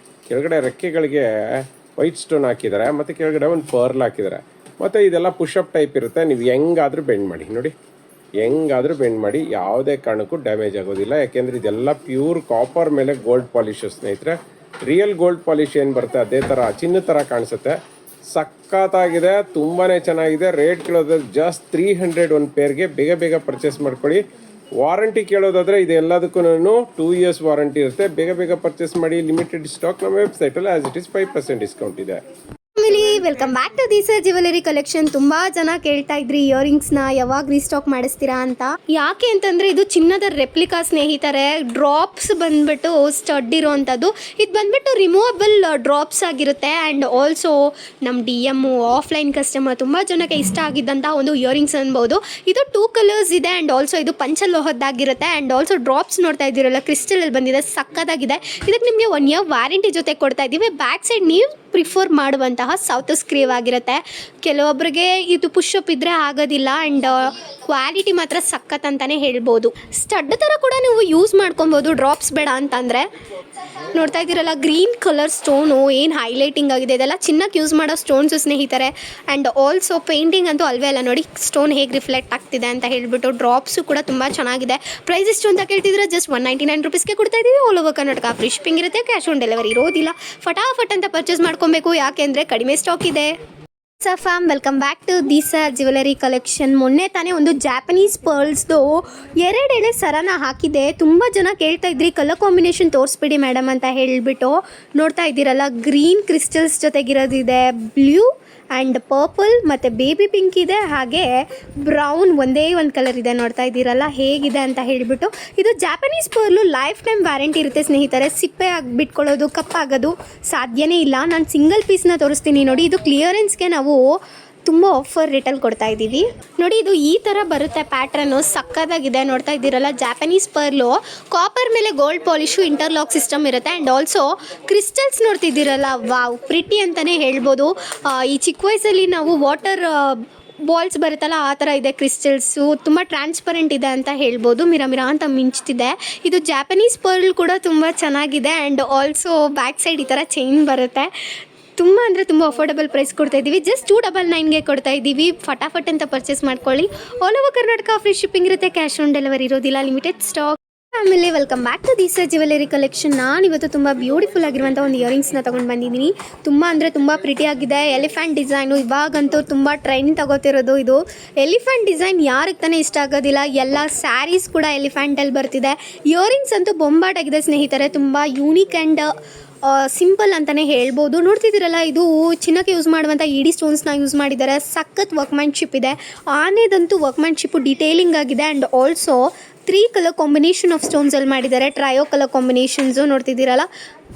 ಕೆಳಗಡೆ ರೆಕ್ಕೆಗಳಿಗೆ ವೈಟ್ ಸ್ಟೋನ್ ಹಾಕಿದ್ದಾರೆ. ಮತ್ತು ಕೆಳಗಡೆ ಒಂದು ಪರ್ಲ್ ಹಾಕಿದ್ದಾರೆ. ಮತ್ತು ಇದೆಲ್ಲ ಪುಷಪ್ ಟೈಪ್ ಇರುತ್ತೆ. ನೀವು ಹೆಂಗಾದರೂ ಬೆಂಡ್ ಮಾಡಿ ನೋಡಿ, ಹೆಂಗಾದರೂ ಬೆಂಡ್ ಮಾಡಿ, ಯಾವುದೇ ಕಾರಣಕ್ಕೂ ಡ್ಯಾಮೇಜ್ ಆಗೋದಿಲ್ಲ. ಯಾಕೆಂದರೆ ಇದೆಲ್ಲ ಪ್ಯೂರ್ ಕಾಪರ್ ಮೇಲೆ ಗೋಲ್ಡ್ ಪಾಲಿಶು ಸ್ನೇಹಿತರೆ. ರಿಯಲ್ ಗೋಲ್ಡ್ ಪಾಲಿಶ್ ಏನು ಬರುತ್ತೆ ಅದೇ ಥರ ಚಿನ್ನ ಥರ ಕಾಣಿಸುತ್ತೆ. ಸಖತ್ತಾಗಿದೆ, ತುಂಬಾ ಚೆನ್ನಾಗಿದೆ. ರೇಟ್ ಕೇಳೋದು ಜಸ್ಟ್ 300 ಒಂದು ಪೇರ್ಗೆ. ಬೇಗ ಬೇಗ ಪರ್ಚೇಸ್ ಮಾಡ್ಕೊಳ್ಳಿ. ವಾರಂಟಿ ಕೇಳೋದಾದರೆ ಇದೆಲ್ಲದಕ್ಕೂ 2 years ವಾರಂಟಿ ಇರುತ್ತೆ. ಬೇಗ ಬೇಗ ಪರ್ಚೇಸ್ ಮಾಡಿ, ಲಿಮಿಟೆಡ್ ಸ್ಟಾಕ್. ನಮ್ಮ ವೆಬ್ಸೈಟಲ್ಲಿ ಆ್ಯಸ್ ಇಟ್ ಈಸ್ 5% ಡಿಸ್ಕೌಂಟ್ ಇದೆ. Welcome back to this jewellery collection. ತುಂಬಾ ಜನ ಕೇಳ್ತಾ ಇದ್ರಿ ಇಯರಿಂಗ್ಸ್ನ ಯಾವಾಗ ರೀಸ್ಟಾಕ್ ಮಾಡಿಸ್ತೀರಾ ಅಂತ. ಯಾಕೆ ಅಂತಂದ್ರೆ ಇದು ಚಿನ್ನದ ರೆಪ್ಲಿಕಾ ಸ್ನೇಹಿತರೆ. ಡ್ರಾಪ್ಸ್ ಬಂದ್ಬಿಟ್ಟು ಸ್ಟಡ್ ಇರೋವಂಥದ್ದು. ಇದು ಬಂದ್ಬಿಟ್ಟು ರಿಮೂವಬಲ್ ಡ್ರಾಪ್ಸ್ ಆಗಿರುತ್ತೆ. ಆ್ಯಂಡ್ ಆಲ್ಸೋ ನಮ್ಮ DM ಆಫ್ಲೈನ್ ಕಸ್ಟಮರ್ ತುಂಬ ಜನಕ್ಕೆ ಇಷ್ಟ ಆಗಿದ್ದಂಥ ಒಂದು ಇಯರಿಂಗ್ಸ್ ಅನ್ಬೋದು. ಇದು 2 ಕಲರ್ಸ್ ಇದೆ. ಆ್ಯಂಡ್ ಆಲ್ಸೋ ಇದು ಪಂಚಲೋಹದ್ದಾಗಿರುತ್ತೆ. ಆ್ಯಂಡ್ ಆಲ್ಸೋ ಡ್ರಾಪ್ಸ್ ನೋಡ್ತಾ ಇದ್ದೀರಲ್ಲ, ಕ್ರಿಸ್ಟಲಲ್ಲಿ ಬಂದಿದೆ, ಸಕ್ಕತ್ತಾಗಿದೆ. ಇದಕ್ಕೆ ನಿಮಗೆ 1 year ವಾರಂಟಿ ಜೊತೆ ಕೊಡ್ತಾ ಇದ್ದೀವಿ. ಬ್ಯಾಕ್ ಸೈಡ್ ನೀವು ಪ್ರಿಫರ್ ಮಾಡುವಂತಹ ಸೌತ್ ಸ್ಕ್ರೀವ್ ಆಗಿರುತ್ತೆ. ಕೆಲವೊಬ್ಬರಿಗೆ ಇದು ಪುಷಪ್ ಇದ್ದರೆ ಆಗೋದಿಲ್ಲ. ಆ್ಯಂಡ್ ಕ್ವಾಲಿಟಿ ಮಾತ್ರ ಸಖತ್ ಅಂತಲೇ ಹೇಳ್ಬೋದು. ಸ್ಟಡ್ ಥರ ಕೂಡ ನೀವು ಯೂಸ್ ಮಾಡ್ಕೊಬೋದು, ಡ್ರಾಪ್ಸ್ ಬೇಡ ಅಂತಂದರೆ. ನೋಡ್ತಾ ಇದ್ದೀರಲ್ಲ, ಗ್ರೀನ್ ಕಲರ್ ಸ್ಟೋನು ಏನು ಹೈಲೈಟಿಂಗ್ ಆಗಿದೆ. ಇದೆಲ್ಲ ಚಿನ್ನಕ್ಕೆ ಯೂಸ್ ಮಾಡೋ ಸ್ಟೋನ್ಸು ಸ್ನೇಹಿತರೆ. ಆ್ಯಂಡ್ ಆಲ್ಸೋ ಪೇಂಟಿಂಗ್ ಅಂತೂ ಅಲ್ವೇ ಅಲ್ಲ. ನೋಡಿ ಸ್ಟೋನ್ ಹೇಗೆ ರಿಫ್ಲೆಕ್ಟ್ ಆಗ್ತಿದೆ ಅಂತ ಹೇಳ್ಬಿಟ್ಟು. ಡ್ರಾಪ್ಸು ಕೂಡ ತುಂಬ ಚೆನ್ನಾಗಿದೆ. ಪ್ರೈಸ್ ಎಷ್ಟು ಅಂತ ಕೇಳ್ತಿದ್ರೆ ಜಸ್ಟ್ 199 ರುಪೀಸ್ಗೆ ಕೊಡ್ತಾ ಇದ್ದೀವಿ. All over Karnataka free shipping ಇರುತ್ತೆ, ಕ್ಯಾಶ್ ಆನ್ ಡೆಲಿವರಿ ಇರೋದಿಲ್ಲ. ಫಟಾಫಟ್ ಅಂತ ಪರ್ಚೇಸ್ ಮಾಡ್ಕೊಬೇಕು, ಯಾಕೆಂದರೆ ಕಡಿಮೆ ಸ್ಟಾಕ್ ಇದೆ. Fam welcome back to Disa jewellery collection. ಮೊನ್ನೆ ತಾನೇ ಒಂದು ಜಾಪನೀಸ್ ಪರ್ಲ್ಸ್ದು 2 ಎಳೆ ಸರನ ಹಾಕಿದೆ. ತುಂಬ ಜನ ಕೇಳ್ತಾ ಇದ್ರಿ ಕಲರ್ ಕಾಂಬಿನೇಷನ್ ತೋರಿಸ್ಬಿಡಿ ಮೇಡಮ್ ಅಂತ ಹೇಳಿಬಿಟ್ಟು. ನೋಡ್ತಾ ಇದ್ದೀರಲ್ಲ, ಗ್ರೀನ್ ಕ್ರಿಸ್ಟಲ್ಸ್ ಜೊತೆಗಿರೋದಿದೆ, ಬ್ಲೂ ಆ್ಯಂಡ್ ಪರ್ಪಲ್ ಮತ್ತು ಬೇಬಿ ಪಿಂಕ್ ಇದೆ, ಹಾಗೆ ಬ್ರೌನ್ ಒಂದೇ ಒಂದು ಕಲರ್ ಇದೆ. ನೋಡ್ತಾ ಇದ್ದೀರಲ್ಲ ಹೇಗಿದೆ ಅಂತ ಹೇಳಿಬಿಟ್ಟು. ಇದು Japanese pearl life time warranty ಇರುತ್ತೆ ಸ್ನೇಹಿತರೆ. ಸಿಪ್ಪೆ ಬಿಟ್ಕೊಳ್ಳೋದು, ಕಪ್ಪಾಗೋದು ಸಾಧ್ಯನೇ ಇಲ್ಲ. ನಾನು ಸಿಂಗಲ್ ಪೀಸ್ನ ತೋರಿಸ್ತೀನಿ ನೋಡಿ. ಇದು ಕ್ಲಿಯರೆನ್ಸ್ಗೆ ನಾವು ತುಂಬ ಆಫರ್ ರೇಟಲ್ಲಿ ಕೊಡ್ತಾ ಇದ್ದೀವಿ ನೋಡಿ. ಇದು ಈ ಥರ ಬರುತ್ತೆ ಪ್ಯಾಟ್ರನ್ನು, ಸಕ್ಕದಾಗಿದೆ. ನೋಡ್ತಾ ಇದ್ದೀರಲ್ಲ, ಜಾಪನೀಸ್ ಪರ್ಲು, ಕಾಪರ್ ಮೇಲೆ ಗೋಲ್ಡ್ ಪಾಲಿಶು, ಇಂಟರ್ಲಾಕ್ ಸಿಸ್ಟಮ್ ಇರುತ್ತೆ. ಆ್ಯಂಡ್ ಆಲ್ಸೋ ಕ್ರಿಸ್ಟಲ್ಸ್ ನೋಡ್ತಿದ್ದೀರಲ್ಲ, ವಾವ್ ಪ್ರಿಟಿ ಅಂತಲೇ ಹೇಳ್ಬೋದು. ಈ ಚಿಕ್ಕ ವಯಸ್ಸಲ್ಲಿ ನಾವು ವಾಟರ್ ಬಾಲ್ಸ್ ಬರುತ್ತಲ್ಲ, ಆ ಥರ ಇದೆ ಕ್ರಿಸ್ಟಲ್ಸು. ತುಂಬ ಟ್ರಾನ್ಸ್ಪರೆಂಟ್ ಇದೆ ಅಂತ ಹೇಳ್ಬೋದು, ಮಿರಾ ಅಂತ ಮಿಂಚ್ತಿದೆ. ಇದು ಜಾಪನೀಸ್ ಪರ್ಲ್ ಕೂಡ ತುಂಬ ಚೆನ್ನಾಗಿದೆ. ಆ್ಯಂಡ್ ಆಲ್ಸೋ ಬ್ಯಾಕ್ ಸೈಡ್ ಈ ಥರ ಚೈನ್ ಬರುತ್ತೆ. ತುಂಬ ಅಂದರೆ ತುಂಬ ಅಫೋರ್ಡಬಲ್ ಪ್ರೈಸ್ ಕೊಡ್ತಾ ಇದ್ದೀವಿ. ಜಸ್ಟ್ 299ಗೆ ಕೊಡ್ತಾ ಇದ್ದೀವಿ. ಫಟಾಫಟ್ ಅಂತ ಪರ್ಚೇಸ್ ಮಾಡ್ಕೊಳ್ಳಿ. All over Karnataka free shipping ಇರುತ್ತೆ, ಕ್ಯಾಶ್ ಆನ್ ಡೆಲಿವರಿ ಇರೋದಿಲ್ಲ, ಲಿಮಿಟೆಡ್ ಸ್ಟಾಕ್. ಆಮೇಲೆ welcome back to Disa jewellery collection. ನಾನಿವತ್ತು ತುಂಬ ಬ್ಯೂಟಿಫುಲ್ ಆಗಿರುವಂಥ ಒಂದು ಇಯರಿಂಗ್ಸ್ನ ತೊಗೊಂಡು ಬಂದಿದ್ದೀನಿ. ತುಂಬ ಅಂದರೆ ತುಂಬ ಪ್ರಿಟಿಯಾಗಿದೆ. ಎಲಿಫೆಂಟ್ ಡಿಸೈನು ಇವಾಗಂತೂ ತುಂಬ ಟ್ರೆಂಡ್ ತಗೋತಿರೋದು. ಇದು ಎಲಿಫೆಂಟ್ ಡಿಸೈನ್ ಯಾರಿಗೆ ತಾನೇ ಇಷ್ಟ ಆಗೋದಿಲ್ಲ. ಎಲ್ಲ ಸ್ಯಾರೀಸ್ ಕೂಡ ಎಲಿಫೆಂಟಲ್ಲಿ ಬರ್ತಿದೆ. ಇಯರಿಂಗ್ಸ್ ಅಂತೂ ಬೊಂಬಾಟಾಗಿದೆ ಸ್ನೇಹಿತರೆ. ತುಂಬ ಯೂನಿಕ್ ಆ್ಯಂಡ್ ಸಿಂಪಲ್ ಅಂತಲೇ ಹೇಳ್ಬೋದು. ನೋಡ್ತಿದ್ದೀರಲ್ಲ, ಇದು ಚಿನ್ನಕ್ಕೆ ಯೂಸ್ ಮಾಡುವಂಥ ಇಡಿ ಸ್ಟೋನ್ಸ್ನ ಯೂಸ್ ಮಾಡಿದ್ದಾರೆ. ಸಖತ್ ವರ್ಕ್ಮ್ಯಾನ್ಶಿಪ್ ಇದೆ. ಆನೆದಂತೂ ವರ್ಕ್ಮ್ಯಾನ್ಶಿಪ್ಪು ಡಿಟೇಲಿಂಗ್ ಆಗಿದೆ. And also 3 colour combination of ಸ್ಟೋನ್ಸಲ್ಲಿ ಮಾಡಿದ್ದಾರೆ. ಟ್ರಯೋ ಕಲರ್ ಕಾಂಬಿನೇಷನ್ಸು ನೋಡ್ತಿದ್ದೀರಲ್ಲ,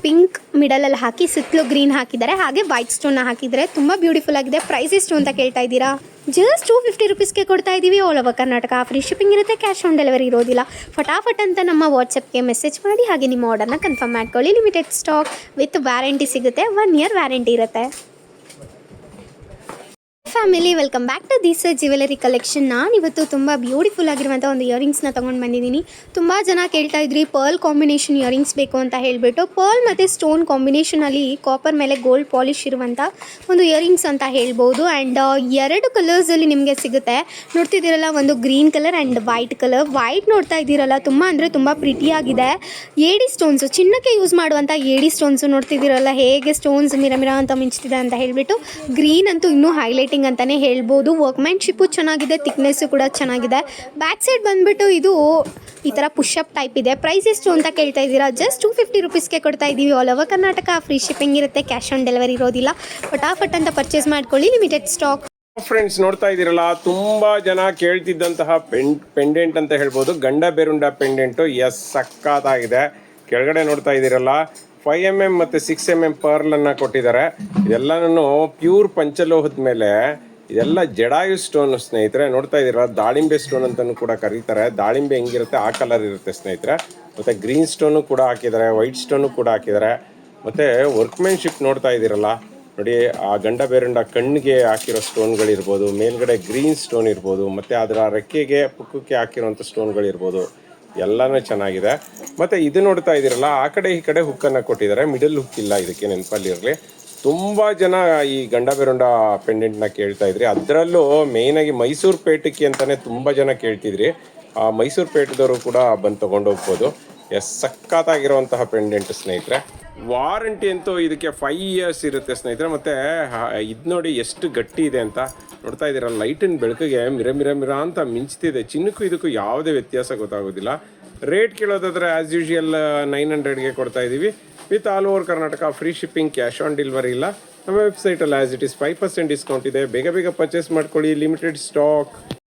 ಪಿಂಕ್ ಮಿಡಲಲ್ಲಿ ಹಾಕಿ ಸುತ್ತಲೂ ಗ್ರೀನ್ ಹಾಕಿದ್ದಾರೆ, ಹಾಗೆ ವೈಟ್ ಸ್ಟೋನ್ನ ಹಾಕಿದ್ದಾರೆ. ತುಂಬ ಬ್ಯೂಟಿಫುಲ್ ಆಗಿದೆ. ಪ್ರೈಸ್ ಎಷ್ಟು ಅಂತ ಕೇಳ್ತಾ ಇದ್ದೀರಾ? ಜಸ್ಟ್ 250 ರುಪೀಸ್ಗೆ ಕೊಡ್ತಾ ಇದ್ದೀವಿ. All over Karnataka free shipping ಇರುತ್ತೆ, ಕ್ಯಾಶ್ ಆನ್ ಡೆಲಿವರಿ ಇರೋದಿಲ್ಲ. ಫಟಾಫಟ್ ಅಂತ ನಮ್ಮ ವಾಟ್ಸಪ್ಗೆ ಮೆಸೇಜ್ ಮಾಡಿ, ಹಾಗೆ ನಿಮ್ಮ ಆರ್ಡರ್ನ ಕನ್ಫರ್ಮ್ ಮಾಡ್ಕೊಳ್ಳಿ. ಲಿಮಿಟೆಡ್ ಸ್ಟಾಕ್ ವಿತ್ ವ್ಯಾರಂಟಿ ಸಿಗುತ್ತೆ. 1 ಇಯರ್ ವ್ಯಾರಂಟಿ ಇರುತ್ತೆ. Family welcome back to Disa jewellery collection. ನಾನಿವತ್ತು ತುಂಬ ಬ್ಯೂಟಿಫುಲ್ ಆಗಿರುವಂಥ ಒಂದು ಇಯರಿಂಗ್ಸ್ನ ತೊಗೊಂಡು ಬಂದಿದ್ದೀನಿ. ತುಂಬ ಜನ ಕೇಳ್ತಾ ಇದ್ರಿ ಪರ್ಲ್ ಕಾಂಬಿನೇಷನ್ ಇಯರಿಂಗ್ಸ್ ಬೇಕು ಅಂತ ಹೇಳಿಬಿಟ್ಟು. ಪರ್ಲ್ ಮತ್ತು ಸ್ಟೋನ್ ಕಾಂಬಿನೇಷನಲ್ಲಿ ಕಾಪರ್ ಮೇಲೆ ಗೋಲ್ಡ್ ಪಾಲಿಶ್ ಇರುವಂಥ ಒಂದು ಇಯರಿಂಗ್ಸ್ ಅಂತ ಹೇಳ್ಬೋದು. ಆ್ಯಂಡ್ 2 ಕಲರ್ಸಲ್ಲಿ ನಿಮಗೆ ಸಿಗುತ್ತೆ. ನೋಡ್ತಿದ್ದೀರಲ್ಲ, ಒಂದು green colour and white colour. White ನೋಡ್ತಾ ಇದ್ದೀರಲ್ಲ, ತುಂಬ ಅಂದರೆ ತುಂಬ ಪ್ರಿಟಿಯಾಗಿದೆ. ಏಡಿ ಸ್ಟೋನ್ಸು, ಚಿನ್ನಕ್ಕೆ ಯೂಸ್ ಮಾಡುವಂಥ ಏಡಿ ಸ್ಟೋನ್ಸು ನೋಡ್ತಿದ್ದೀರಲ್ಲ ಹೇಗೆ ಸ್ಟೋನ್ಸ್ ಮಿರಾ ಅಂತ ಮಿಂಚ್ತಿದೆ ಅಂತ ಹೇಳಿಬಿಟ್ಟು. ಗ್ರೀನ್ ಅಂತೂ ಇನ್ನೂ ಹೈಲೈಟಿಂಗ್ ಅಂತಲೇ ಹೇಳ್ಬೋದು. ವರ್ಕ್ಮ್ಯಾನ್ಶಿಪ್ಪು ಚೆನ್ನಾಗಿದೆ, ಥಿಕ್ನೆಸ್ಸು ಕೂಡ ಚೆನ್ನಾಗಿದೆ. ಬ್ಯಾಕ್ ಸೈಡ್ ಬಂದುಬಿಟ್ಟು ಇದು ಈ ಥರ ಪುಷಪ್ ಟೈಪ್ ಇದೆ. ಪ್ರೈಸ್ ಎಷ್ಟು ಅಂತ ಕೇಳ್ತಾ ಇದ್ದೀರಾ? ಜಸ್ಟ್ 250 ರುಪೀಸ್ಗೆ ಕೊಡ್ತಾ ಇದ್ದೀವಿ. All over Karnataka free shipping ಇರುತ್ತೆ, ಕ್ಯಾಶ್ ಆನ್ ಡೆಲಿವರಿ ಇರೋದಿಲ್ಲ. ಫಟಾಫಟ್ ಅಂತ ಪರ್ಚೇಸ್ ಮಾಡ್ಕೊಳ್ಳಿ. Limited stock. ಫ್ರೆಂಡ್ಸ್, ನೋಡ್ತಾ ಇದ್ದೀರಲ್ಲ, ತುಂಬಾ ಜನ ಕೇಳ್ತಿದ್ದಂತಹ ಪೆಂಡೆಂಟ್ ಅಂತ ಹೇಳ್ಬೋದು, ಗಂಡ ಬೇರುಂಡ ಪೆಂಡೆಂಟು. ಎಸ್, ಸಕ್ಕತ್ತಾಗಿದೆ. ಕೆಳಗಡೆ ನೋಡ್ತಾ ಇದ್ದೀರಲ್ಲ, 5mm ಮತ್ತು 6mm ಪರ್ಲನ್ನು ಕೊಟ್ಟಿದ್ದಾರೆ. ಇದೆಲ್ಲನೂ ಪ್ಯೂರ್ ಪಂಚಲೋಹದ ಮೇಲೆ. ಇದೆಲ್ಲ ಜಡಾಯು ಸ್ಟೋನ್ ಸ್ನೇಹಿತರೆ. ನೋಡ್ತಾ ಇದ್ದೀರಾ, ದಾಳಿಂಬೆ ಸ್ಟೋನ್ ಅಂತಲೂ ಕೂಡ ಕರೀತಾರೆ. ದಾಳಿಂಬೆ ಹೆಂಗಿರುತ್ತೆ ಆ ಕಲರ್ ಇರುತ್ತೆ ಸ್ನೇಹಿತರೆ. ಮತ್ತು ಗ್ರೀನ್ ಸ್ಟೋನು ಕೂಡ ಹಾಕಿದ್ದಾರೆ, ವೈಟ್ ಸ್ಟೋನು ಕೂಡ ಹಾಕಿದ್ದಾರೆ. ಮತ್ತು ವರ್ಕ್ಮ್ಯಾನ್ಶಿಪ್ ನೋಡ್ತಾ ಇದ್ದೀರಲ್ಲ ನೋಡಿ, ಆ ಗಂಡ ಬೇರುಂಡ ಕಣ್ಣಿಗೆ ಹಾಕಿರೋ ಸ್ಟೋನ್ಗಳಿರ್ಬೋದು, ಮೇಲ್ಗಡೆ ಗ್ರೀನ್ ಸ್ಟೋನ್ ಇರ್ಬೋದು, ಮತ್ತು ಅದರ ರೆಕ್ಕೆಗೆ ಪುಕ್ಕಕ್ಕೆ ಹಾಕಿರೋಂಥ ಸ್ಟೋನ್ಗಳಿರ್ಬೋದು, ಎಲ್ಲನೂ ಚೆನ್ನಾಗಿದೆ. ಮತ್ತು ಇದು ನೋಡ್ತಾ ಇದ್ದೀರಲ್ಲ, ಆ ಕಡೆ ಈ ಕಡೆ ಹುಕ್ಕನ್ನು ಕೊಟ್ಟಿದ್ದಾರೆ. ಮಿಡಲ್ ಹುಕ್ ಇಲ್ಲ, ಇದಕ್ಕೆ ನೆನಪಲ್ಲಿರಲಿ. ತುಂಬ ಜನ ಈ ಗಂಡ ಬೇರುಂಡ ಪೆಂಡೆಂಟ್ನ ಕೇಳ್ತಾ ಇದ್ರಿ. ಅದರಲ್ಲೂ ಮೇಯ್ನಾಗಿ ಮೈಸೂರು ಪೇಟಕ್ಕೆ ಅಂತಲೇ ತುಂಬ ಜನ ಕೇಳ್ತಿದ್ರಿ. ಆ ಮೈಸೂರು ಪೇಟದವರು ಕೂಡ ಬಂದು ತೊಗೊಂಡೋಗ್ಬೋದು. ಸಕ್ಕತ್ತಾಗಿರುವಂತಹ ಪೆಂಡೆಂಟ್ ಸ್ನೇಹಿತರೆ. ವಾರಂಟಿ ಅಂತೂ ಇದಕ್ಕೆ 5 ಇಯರ್ಸ್ ಇರುತ್ತೆ ಸ್ನೇಹಿತರೆ. ಮತ್ತು ಇದು ನೋಡಿ ಎಷ್ಟು ಗಟ್ಟಿ ಇದೆ ಅಂತ. ನೋಡ್ತಾ ಇದ್ದೀರಾ, ಲೈಟಿನ ಬೆಳಕಿಗೆ ಮಿರ ಅಂತ ಮಿಂಚ್ತಿದೆ. ಚಿನ್ನಕ್ಕೂ ಇದಕ್ಕೂ ಯಾವುದೇ ವ್ಯತ್ಯಾಸ ಗೊತ್ತಾಗೋದಿಲ್ಲ. ರೇಟ್ ಕೇಳೋದಾದರೆ ಆ್ಯಸ್ ಯೂಶುವಲ್ 900ಗೆ ಕೊಡ್ತಾ ಇದ್ದೀವಿ. With all over Karnataka free shipping, cash on delivery ಇಲ್ಲ. ನಮ್ಮ ವೆಬ್ಸೈಟಲ್ಲಿ ಆ್ಯಸ್ ಇಟ್ ಈಸ್ 5% ಡಿಸ್ಕೌಂಟ್ ಇದೆ. ಬೇಗ ಪರ್ಚೇಸ್ ಮಾಡ್ಕೊಳ್ಳಿ. Limited stock.